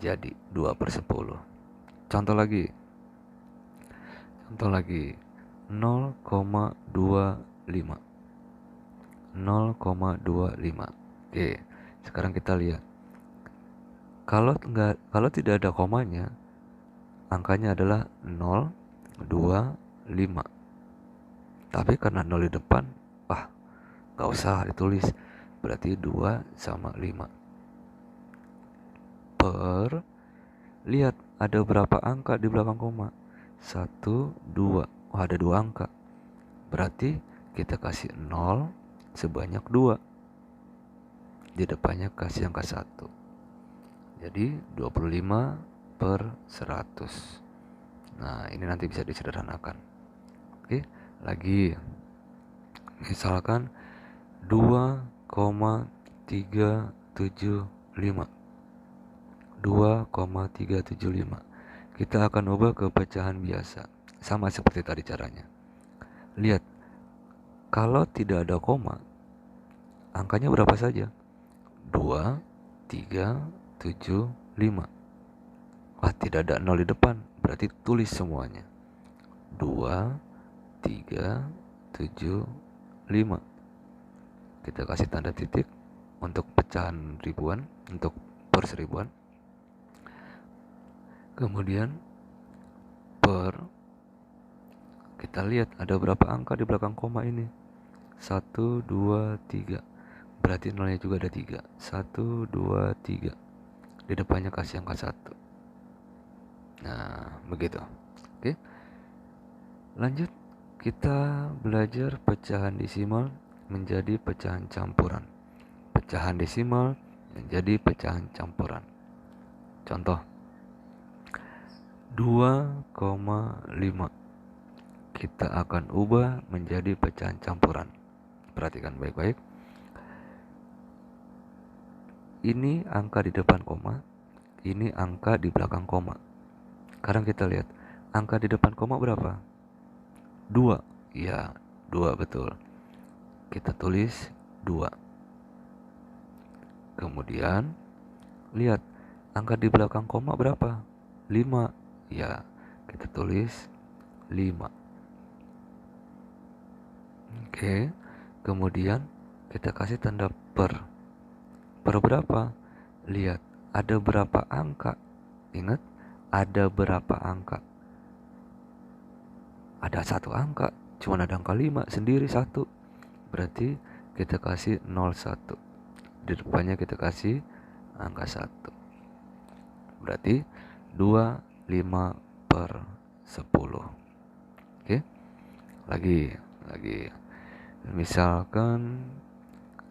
Jadi 2 per 10. Contoh lagi 0,25. 0,25. Oke, sekarang kita lihat. Kalau tidak ada komanya, angkanya adalah 0,25. Tapi karena 0 di depan, gak usah ditulis. berarti 2 sama 5. Per, lihat ada berapa angka di belakang koma? 1, 2. Oh, ada 2 angka. Berarti kita kasih 0 sebanyak 2. Di depannya kasih angka 1. Jadi 25 per 100. Nah, ini nanti bisa disederhanakan. Oke, lagi. Misalkan 2,375. 2,375. Kita akan ubah ke pecahan biasa. Sama seperti tadi caranya. Lihat, kalau tidak ada koma, angkanya berapa saja? 2, 3, 7, 5. Wah, tidak ada 0 di depan, berarti tulis semuanya. 2, 3, 7, 5. Kita kasih tanda titik untuk pecahan ribuan, untuk per seribuan. Kemudian per, kita lihat ada berapa angka di belakang koma ini. 1, 2, 3. Berarti nolnya juga ada 3. 1, 2, 3. Di depannya kasih angka 1. Nah, begitu. Oke. Lanjut, kita belajar pecahan desimal menjadi pecahan campuran. Pecahan desimal menjadi pecahan campuran. Contoh 2,5 kita akan ubah menjadi pecahan campuran. Perhatikan baik-baik. Ini angka di depan koma, ini angka di belakang koma. Sekarang kita lihat, angka di depan koma berapa? 2. Ya, 2 betul. Kita tulis 2. Kemudian lihat, angka di belakang koma berapa? 5. Ya, kita tulis 5. Oke. Kemudian kita kasih tanda per. Per berapa? Lihat, ada berapa angka? Ingat, ada berapa angka? Ada 1 angka, cuma ada angka 5 sendiri 1. Berarti kita kasih 01. Di depannya kita kasih angka 1. Berarti 25 per 10. Oke. Lagi. Misalkan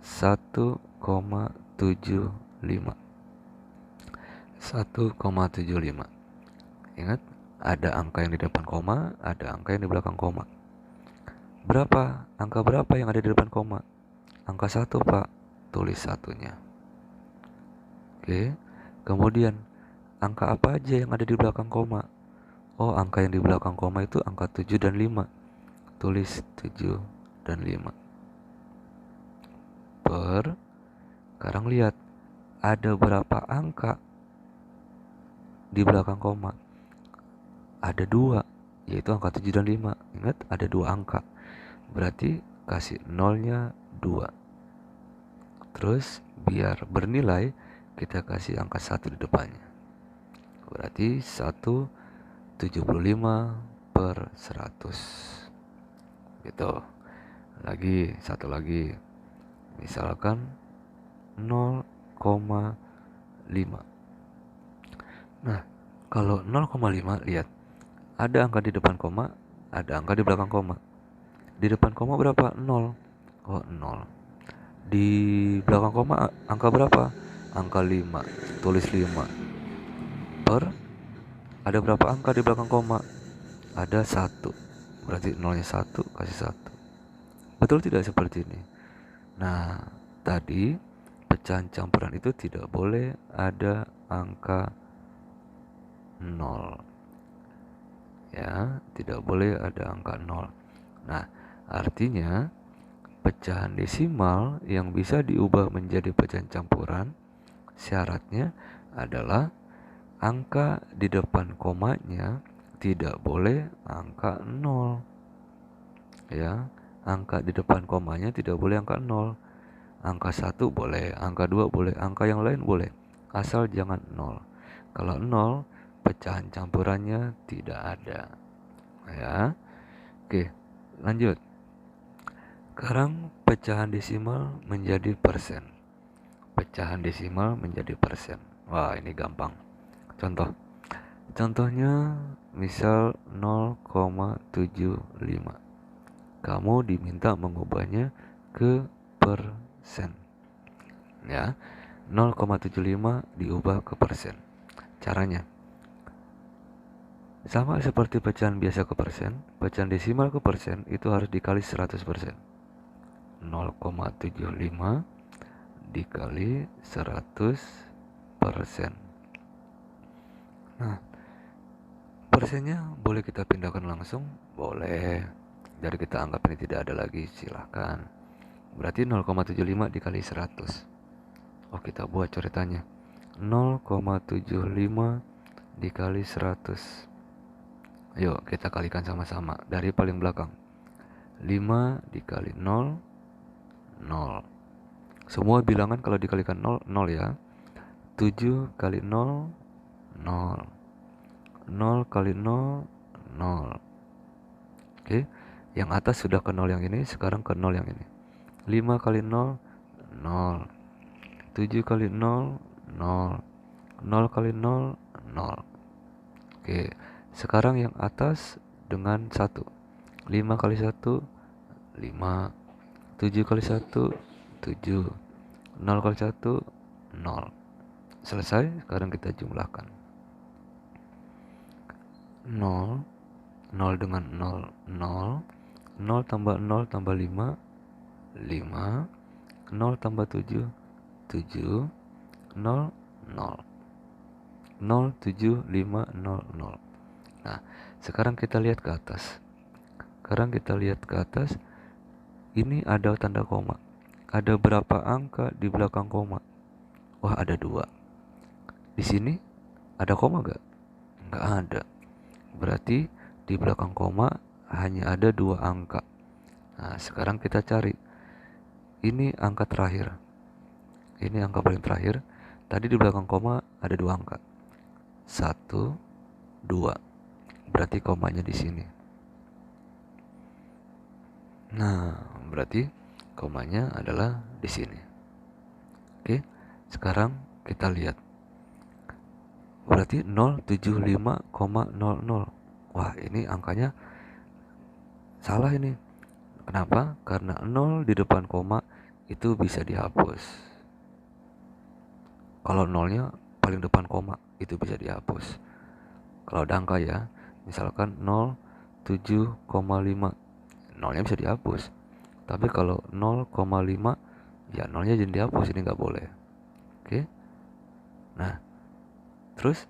1,75. 1,75. Ingat, ada angka yang di depan koma, ada angka yang di belakang koma. Berapa? Angka berapa yang ada di depan koma? Angka 1, Pak. Tulis satunya. Oke. Kemudian, angka apa aja yang ada di belakang koma? Oh, angka yang di belakang koma itu angka 7 dan 5. Tulis 7 dan 5. Per, sekarang lihat, ada berapa angka di belakang koma? Ada 2, yaitu angka 7 dan 5. Ingat, ada 2 angka. Berarti kasih nolnya 2. Terus biar bernilai, kita kasih angka 1 di depannya. Berarti 1,75 per 100. Gitu. Lagi, satu lagi. Misalkan 0,5. Nah, kalau 0,5, lihat, ada angka di depan koma, ada angka di belakang koma. Di depan koma berapa? 0. Oh, 0. Di belakang koma angka berapa? Angka 5. Tulis 5. Per, ada berapa angka di belakang koma? Ada 1. Berarti nolnya 1, kasih 1. Betul tidak seperti ini? Nah, tadi pecahan campuran itu tidak boleh ada angka 0. Ya, tidak boleh ada angka 0. Nah, artinya pecahan desimal yang bisa diubah menjadi pecahan campuran, syaratnya adalah angka di depan komanya tidak boleh angka 0. Ya, angka di depan komanya tidak boleh angka 0. Angka 1 boleh, angka 2 boleh, angka yang lain boleh, asal jangan 0. Kalau 0, pecahan campurannya tidak ada. Ya. Oke, lanjut. Sekarang pecahan desimal menjadi persen. Pecahan desimal menjadi persen. Wah, ini gampang. Contohnya misal 0,75. Kamu diminta mengubahnya ke persen. Ya, 0,75 diubah ke persen. Caranya sama seperti pecahan biasa ke persen, pecahan desimal ke persen itu harus dikali 100%. 0,75 dikali 100%. Nah, persennya boleh kita pindahkan langsung, boleh. Jadi kita anggap ini tidak ada lagi, silahkan. Berarti 0,75 dikali 100. Oh, kita buat coretannya. 0,75 dikali 100. Ayo kita kalikan sama-sama dari paling belakang. 5 dikali 0, 0. Semua bilangan kalau dikalikan 0, 0 ya. 7 kali 0, 0. 0 kali 0, 0. Oke, yang atas sudah ke 0 yang ini, sekarang ke 0 yang ini. 5 kali 0, 0. 7 kali 0, 0. 0 kali 0, 0. Oke, sekarang yang atas dengan 1. 5 kali 1, 5. 7 kali 1, 7. 0 kali 1, 0. Selesai, sekarang kita jumlahkan. 0, 0 dengan 0, 0. 0 tambah 0 tambah 5, 5. 0 tambah 7, 7. 0, 0. 0, 7, 5, 0, 0. Nah, sekarang kita lihat ke atas. Ini ada tanda koma. Ada berapa angka di belakang koma? Wah, ada 2. Di sini ada koma gak? Nggak ada. Berarti di belakang koma hanya ada 2 angka. Nah, sekarang kita cari. Ini angka terakhir. Ini angka paling terakhir. Tadi di belakang koma ada 2 angka. 1, 2. Berarti komanya di sini. Nah, berarti komanya adalah di sini. Oke, sekarang kita lihat. Berarti 075,00. Wah, ini angkanya salah ini. Kenapa? Karena 0 di depan koma itu bisa dihapus. Kalau 0-nya paling depan koma itu bisa dihapus. Kalau ada angka ya, misalkan 0,7,5, 0-nya bisa dihapus. Tapi kalau 0,5, ya 0-nya jadi dihapus, ini nggak boleh. Oke. Nah, terus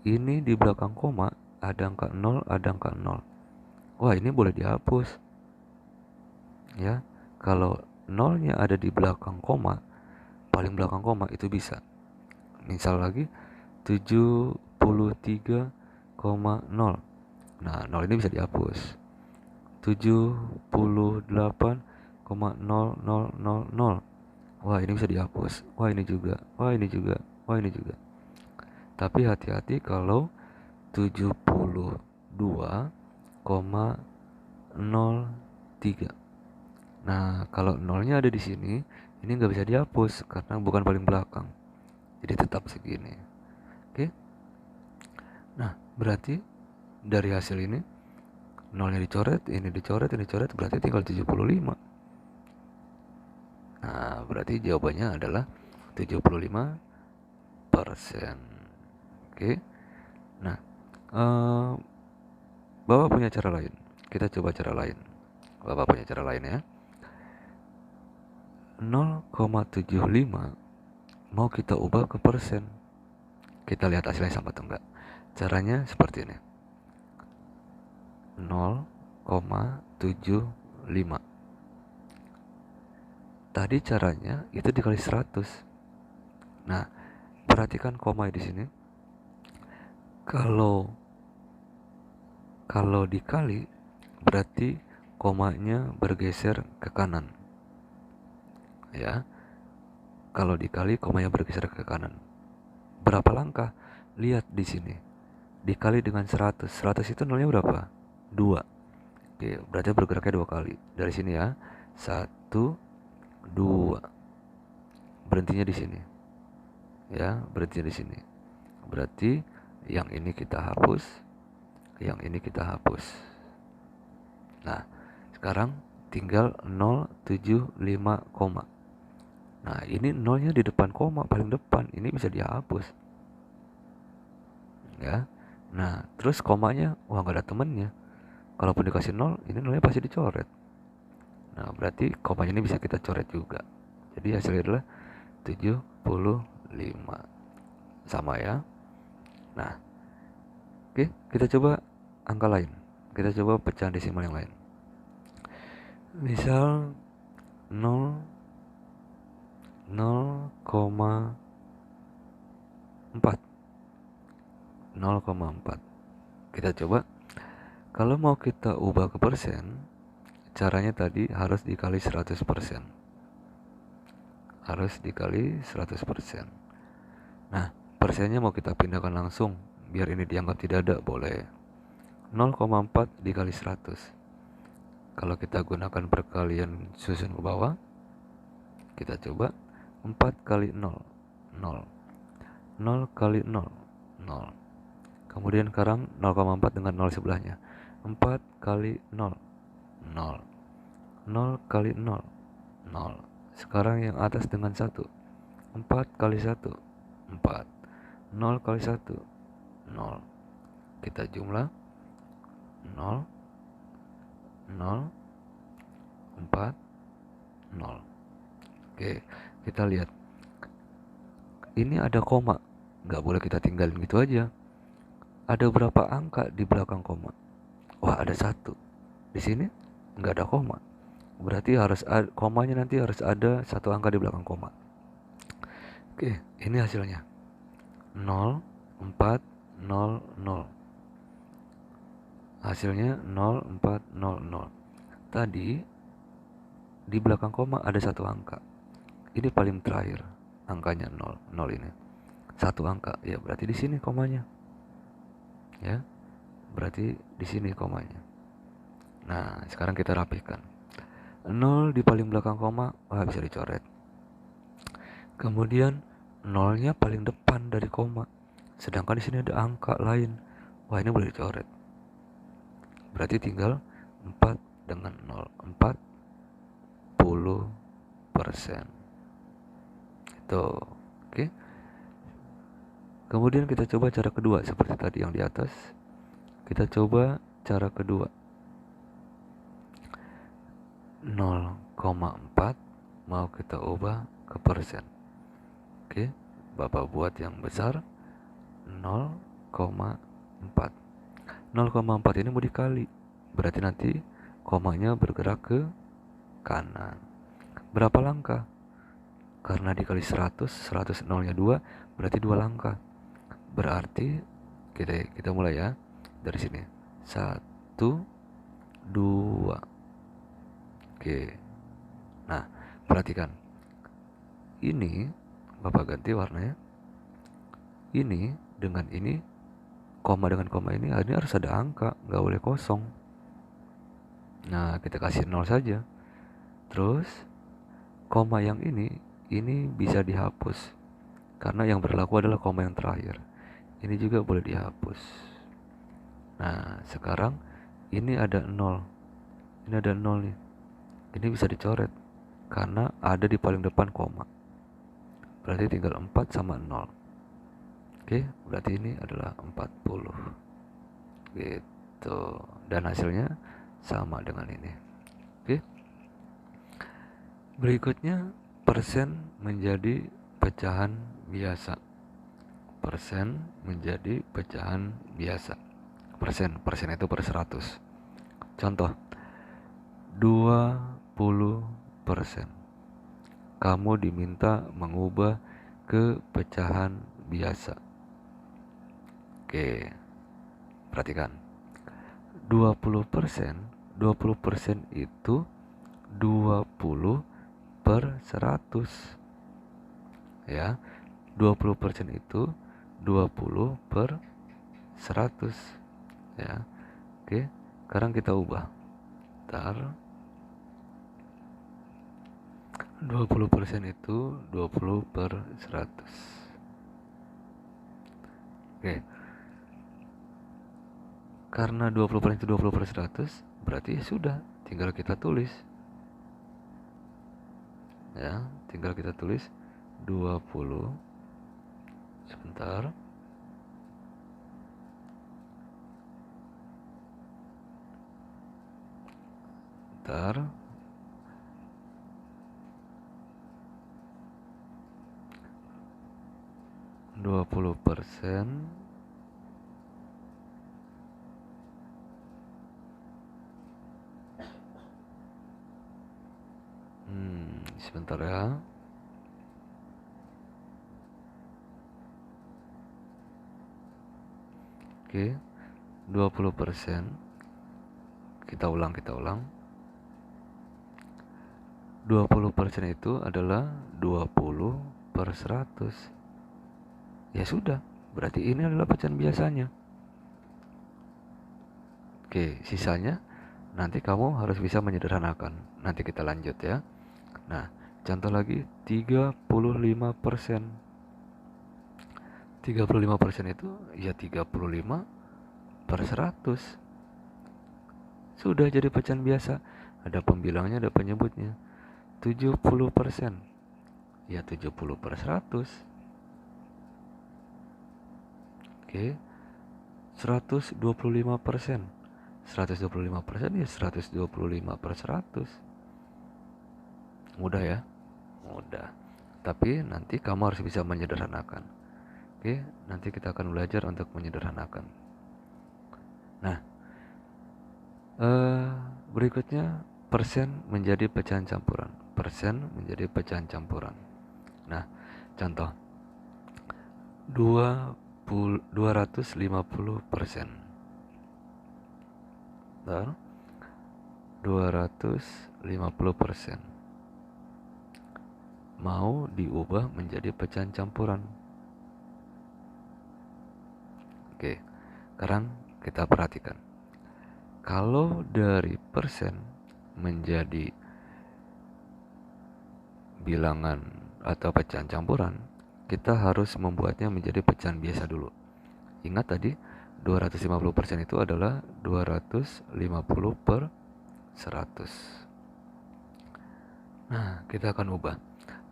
ini di belakang koma ada angka 0, ada angka 0. Wah, ini boleh dihapus. Ya, kalau 0-nya ada di belakang koma, paling belakang koma itu bisa. Misal lagi 73,0. Nah, 0 ini bisa dihapus. 78,0000. Wah, ini bisa dihapus. Wah, ini juga. Wah, ini juga. Wah, ini juga. Tapi hati-hati kalau 72,03. Nah, kalau 0-nya ada di sini, ini nggak bisa dihapus karena bukan paling belakang. Jadi tetap segini. Oke. Nah, berarti dari hasil ini 0-nya dicoret, ini dicoret, ini dicoret, berarti tinggal 75. Nah, berarti jawabannya adalah 75%. Oke. Nah, Bapak punya cara lain. Kita coba cara lain. Bapak punya cara lain ya. 0,75 mau kita ubah ke persen. Kita lihat hasilnya sama atau enggak. Caranya seperti ini. 0,75. Tadi caranya itu dikali 100. Nah, perhatikan koma di sini. Kalau dikali berarti komanya bergeser ke kanan. Ya. Kalau dikali komanya bergeser ke kanan. Berapa langkah? Lihat di sini. Dikali dengan 100. 100 itu nolnya berapa? 2. Oke, berarti bergeraknya 2 kali. Dari sini ya. 1, 2. Berhentinya di sini. Ya, berhentinya di sini. Berarti yang ini kita hapus, yang ini kita hapus. Nah, sekarang tinggal 075 koma. Nah, ini nolnya di depan koma, paling depan. Ini bisa dihapus. Ya. Nah, terus komanya, wah nggak ada temennya. Kalaupun dikasih 0, ini nolnya pasti dicoret. Nah, berarti komanya ini bisa kita coret juga. Jadi hasilnya adalah 75. Sama ya. Nah, oke, kita coba angka lain. Kita coba pecahan desimal yang lain. Misal 0,4. Kita coba. Kalau mau kita ubah ke persen, caranya tadi harus dikali 100%. Harus dikali 100%. Nah, persennya mau kita pindahkan langsung biar ini dianggap tidak ada, boleh. 0,4 dikali 100. Kalau kita gunakan perkalian susun ke bawah, kita coba 4 kali 0, 0. 0 kali 0, 0. Kemudian sekarang 0,4 dengan 0 sebelahnya. 4 kali 0, 0. 0 kali 0, 0. Sekarang yang atas dengan 1. 4 kali 1, 4. 0 kali 1, 0. Kita jumlah 0, 0, 4, 0. Oke, kita lihat. Ini ada koma. Nggak boleh kita tinggalin gitu aja. Ada berapa angka di belakang koma? Wah, ada 1. Di sini nggak ada koma. Berarti harus komanya nanti harus ada 1 angka di belakang koma. Oke, ini hasilnya 0, 4, 0, 0. Hasilnya 0, 4, 0, 0. Tadi di belakang koma ada 1 angka. Ini paling terakhir angkanya 0, 0 ini. 1 angka, ya berarti di sini komanya. Ya, berarti di sini komanya. Nah, sekarang kita rapikan. 0 di paling belakang koma, wah bisa dicoret. Kemudian 0-nya paling depan dari koma. Sedangkan di sini ada angka lain. Wah, ini boleh dicoret. Berarti tinggal 4 dengan 0. 40%. Itu. Oke. Kemudian kita coba cara kedua seperti tadi yang di atas. Kita coba cara kedua. 0,4 mau kita ubah ke persen. Oke, Bapak buat yang besar 0,4. 0,4 ini mau dikali. Berarti nanti komanya bergerak ke kanan. Berapa langkah? Karena dikali 100, 100 nolnya 2, berarti 2 langkah. Berarti kita mulai ya. Dari sini. 1, 2. Oke. Nah, perhatikan. Ini Bapak ganti warnanya. Ini dengan ini, koma dengan koma ini harus ada angka, nggak boleh kosong. Nah, kita kasih 0 saja. Terus koma yang ini bisa dihapus karena yang berlaku adalah koma yang terakhir. Ini juga boleh dihapus. Nah, sekarang ini ada 0. Ini ada 0 nih. Ini bisa dicoret karena ada di paling depan koma. Berarti tinggal 4 sama 0. Oke, berarti ini adalah 40. Gitu. Dan hasilnya sama dengan ini. Oke. Berikutnya persen menjadi pecahan biasa. Persen menjadi pecahan biasa. Persen itu per 100. Contoh 20%. Kamu diminta mengubah ke pecahan biasa. Oke, perhatikan. 20% itu 20 per 100. Ya, 20% itu 20 per 100. Ya, oke, sekarang kita ubah. Ntar 20% itu 20 per 100. Oke, karena 20% itu 20 per 100, berarti ya sudah, tinggal kita tulis. Ya, tinggal kita tulis 20. Sebentar. Sebentar. 20%. Sebentar ya. Oke, 20%. Kita ulang. 20% itu adalah 20 per 100. Ya sudah, berarti ini adalah pecahan biasanya. Oke, sisanya nanti kamu harus bisa menyederhanakan. Nanti kita lanjut ya. Nah, contoh lagi 35%. 35% itu ya 35 per 100. Sudah jadi pecahan biasa. Ada pembilangnya, ada penyebutnya. 70%. Ya 70 per 100. Oke. 125%. 125% ya 125 per 100. Mudah ya? Mudah. Tapi nanti kamu harus bisa menyederhanakan. Oke, nanti kita akan belajar untuk menyederhanakan. Nah, berikutnya persen menjadi pecahan campuran. Persen menjadi pecahan campuran. Nah, contoh 250%. 250% mau diubah menjadi pecahan campuran. Oke, sekarang kita perhatikan. Kalau dari persen menjadi bilangan atau pecahan campuran, kita harus membuatnya menjadi pecahan biasa dulu. Ingat tadi 250% itu adalah 250 per 100. Nah, kita akan ubah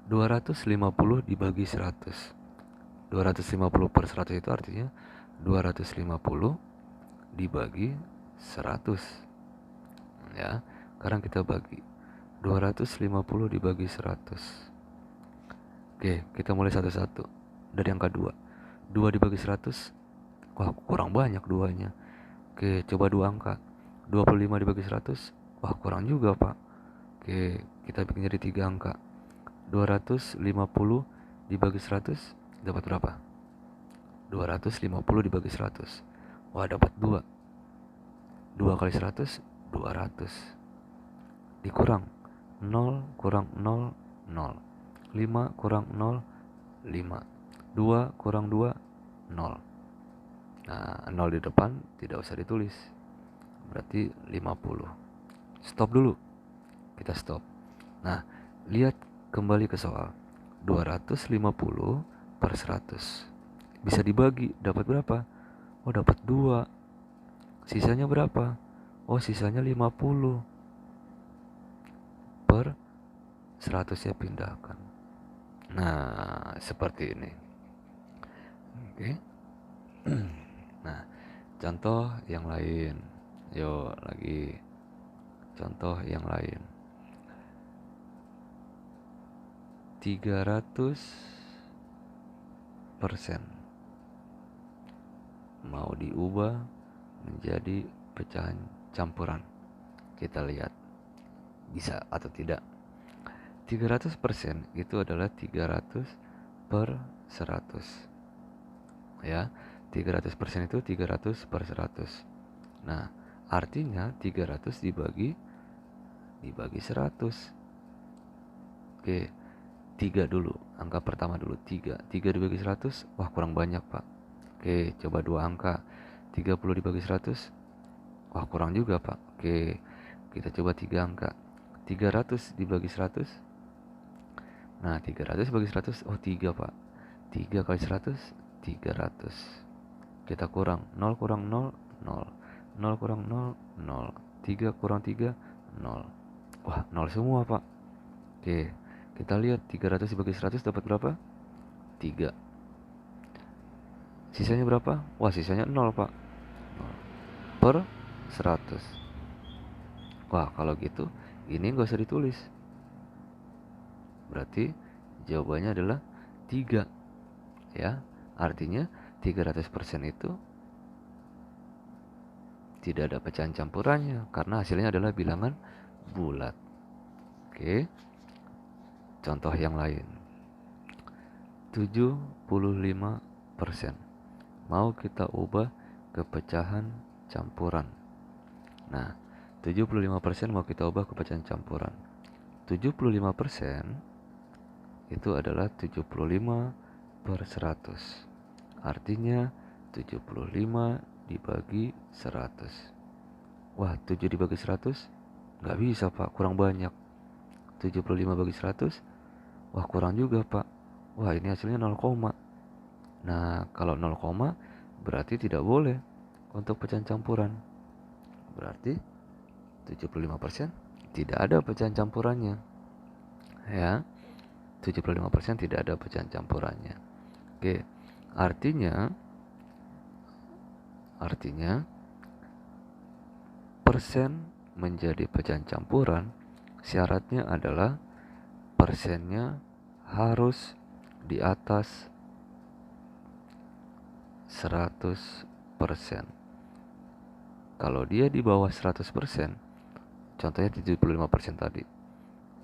250 dibagi 100. 250 per 100 itu artinya 250 dibagi 100. Ya, sekarang kita bagi 250 dibagi 100. Oke, kita mulai satu-satu. Dari angka 2. 2 dibagi 100. Wah, kurang banyak duanya. Oke, coba 2 angka. 25 dibagi 100. Wah, kurang juga, Pak. Oke, kita bikin jadi 3 angka. 250 dibagi 100 dapat berapa? 250 dibagi 100. Wah, dapat 2. 2 kali 100, 200. Dikurang 0 kurang 0, 0. 5 kurang 0, 5. 2 kurang 2, 0. Nah, 0 di depan tidak usah ditulis. Berarti 50. Stop dulu. Kita stop. Nah, lihat kembali ke soal. 250 per 100. Bisa dibagi, dapat berapa? Oh, dapat 2. Sisanya berapa? Oh, sisanya 50. Per 100 ya pindahkan. Nah, seperti ini. Oke. Nah, contoh yang lain. Yuk, lagi. Contoh yang lain. 300% mau diubah menjadi pecahan campuran. Kita lihat bisa atau tidak. 300% itu adalah 300 per 100. Ya, 300% itu 300 per 100. Nah, artinya 300 dibagi 100. Oke, 3 dulu, angka pertama dulu, 3 dibagi 100, wah kurang banyak, Pak. Oke, coba 2 angka, 30 dibagi 100, wah kurang juga, Pak. Oke, kita coba 3 angka, 300 dibagi 100, Nah, 300 bagi 100, oh 3 Pak. 3 kali 100, 300. Kita kurang, 0 kurang 0, 0. 0 kurang 0, 0. 3 kurang 3, 0. Wah, 0 semua Pak. Oke, kita lihat 300 dibagi 100 dapat berapa? 3. Sisanya berapa? Wah, sisanya 0 Pak. 0 per 100. Wah, kalau gitu ini nggak usah ditulis. Berarti jawabannya adalah 3. Ya, artinya 300% itu tidak ada pecahan campurannya karena hasilnya adalah bilangan bulat. Oke. Contoh yang lain. 75% mau kita ubah ke pecahan campuran. Nah, 75% mau kita ubah ke pecahan campuran. 75% itu adalah 75 per 100. Artinya 75 dibagi 100. Wah, 7 dibagi 100 nggak bisa Pak, kurang banyak. 75 bagi 100, wah kurang juga Pak. Wah, ini hasilnya 0, nah kalau 0, berarti tidak boleh untuk pecahan campuran. Berarti 75% tidak ada pecahan campurannya. Ya, 75% tidak ada pecahan campurannya. Oke, artinya persen menjadi pecahan campuran syaratnya adalah persennya harus di atas 100%. Kalau dia di bawah 100%, contohnya 75% tadi,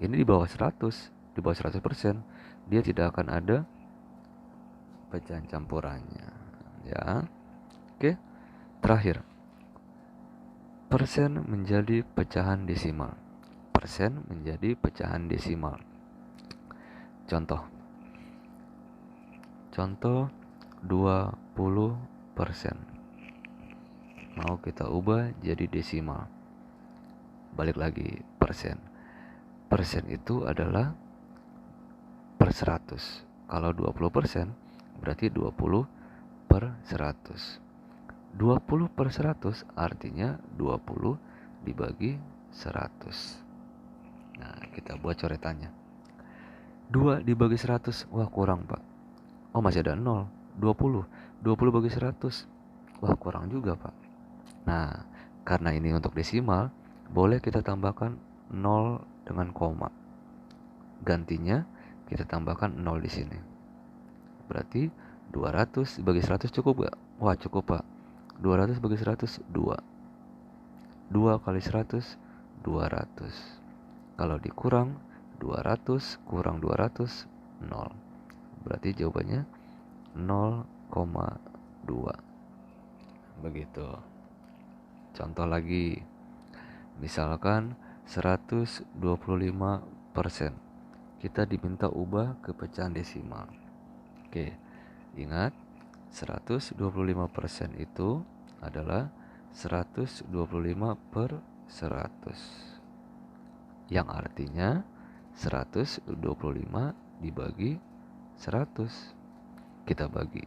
ini di bawah 100, di bawah 100%, dia tidak akan ada pecahan campurannya. Ya, oke. Terakhir, persen menjadi pecahan desimal. Persen menjadi pecahan desimal. Contoh 20%. Mau kita ubah jadi desimal. Balik lagi, persen. Persen itu adalah per 100. Kalau 20%, berarti 20 per 100. 20 per 100 artinya 20 dibagi 100. Nah, kita buat coretannya. 2 dibagi 100, wah kurang Pak. Oh, masih ada 0. 20 bagi 100, wah kurang juga Pak. Nah, karena ini untuk desimal, boleh kita tambahkan 0 dengan koma. Gantinya kita tambahkan 0 di sini. Berarti 200 bagi 100 cukup gak? Wah cukup Pak. 200 bagi 100, 2. 2 kali 100, 200. Kalau dikurang 200 kurang 200, 0. Berarti jawabannya 0,2. Begitu. Contoh lagi. Misalkan 125%. Kita diminta ubah ke pecahan desimal. Oke, ingat 125% itu adalah 125 per 100. Yang artinya 125 dibagi 100. Kita bagi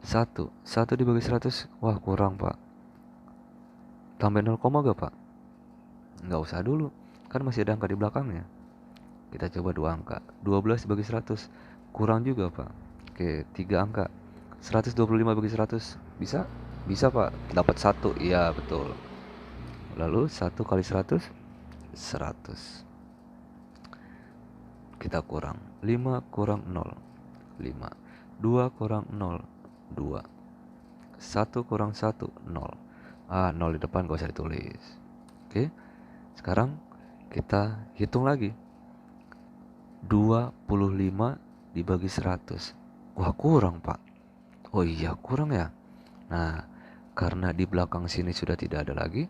1 dibagi 100, wah kurang Pak. Tambah 0, gak Pak? Nggak usah dulu, kan masih ada angka di belakangnya. Kita coba 2 angka. 12 bagi 100, kurang juga Pak. Oke, 3 angka. 125 bagi 100, bisa? Bisa Pak, dapat 1, iya betul. Lalu 1 kali 100, 100. Kita kurang, 5 kurang 0, 5. 2 kurang 0, 2. 1 kurang 1, 0. 0 di depan gak usah ditulis. Oke, sekarang kita hitung lagi. 25 dibagi 100. Wah kurang Pak. Oh iya kurang ya. Nah, karena di belakang sini sudah tidak ada lagi,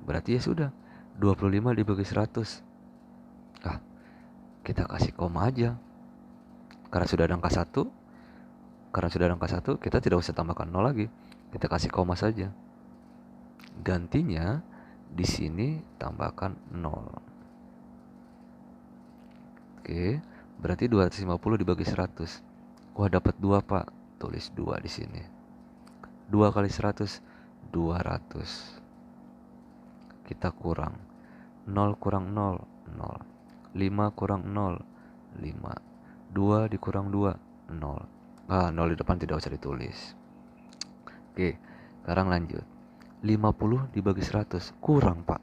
berarti ya sudah 25 dibagi 100. Kita kasih koma aja. Karena sudah ada angka 1, kita tidak usah tambahkan 0 lagi. Kita kasih koma saja. Gantinya di sini tambahkan 0. Oke, Berarti 250 dibagi 100. Wah, dapat 2, Pak. Tulis 2 di sini. 2 kali 100, 200. Kita kurang. 0 kurang 0, 0. 5 kurang 0, 5. 2 dikurang 2, 0. 0 di depan tidak usah ditulis. Oke, sekarang lanjut. 50 dibagi 100, kurang, Pak.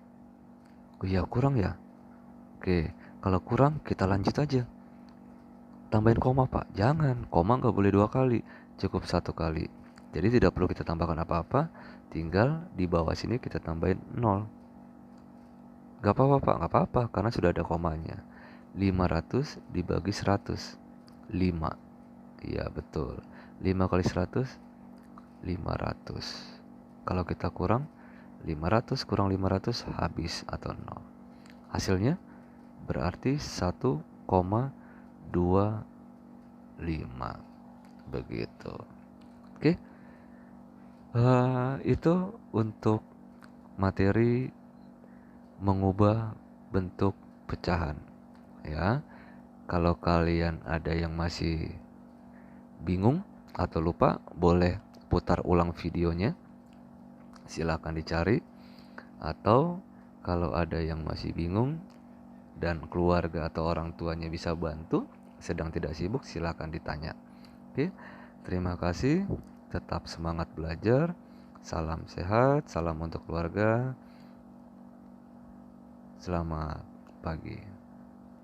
Oh iya, kurang ya? Oke, kalau kurang kita lanjut aja. Tambahin koma, Pak. Jangan, koma nggak boleh 2 kali, cukup 1 kali. Jadi tidak perlu kita tambahkan apa-apa, tinggal di bawah sini kita tambahin 0. Gak apa-apa, Pak, gak apa-apa karena sudah ada komanya. 500 dibagi 100, 5. Iya, betul. 5 kali 100, 500. Kalau kita kurang 500 kurang 500 habis atau 0. Hasilnya berarti 1,25. Begitu. Oke. Itu untuk materi mengubah bentuk pecahan, ya. Kalau kalian ada yang masih bingung atau lupa, boleh putar ulang videonya, silakan dicari. Atau kalau ada yang masih bingung dan keluarga atau orang tuanya bisa bantu, sedang tidak sibuk, silakan ditanya. Oke, terima kasih, tetap semangat belajar, salam sehat, salam untuk keluarga. Selamat pagi.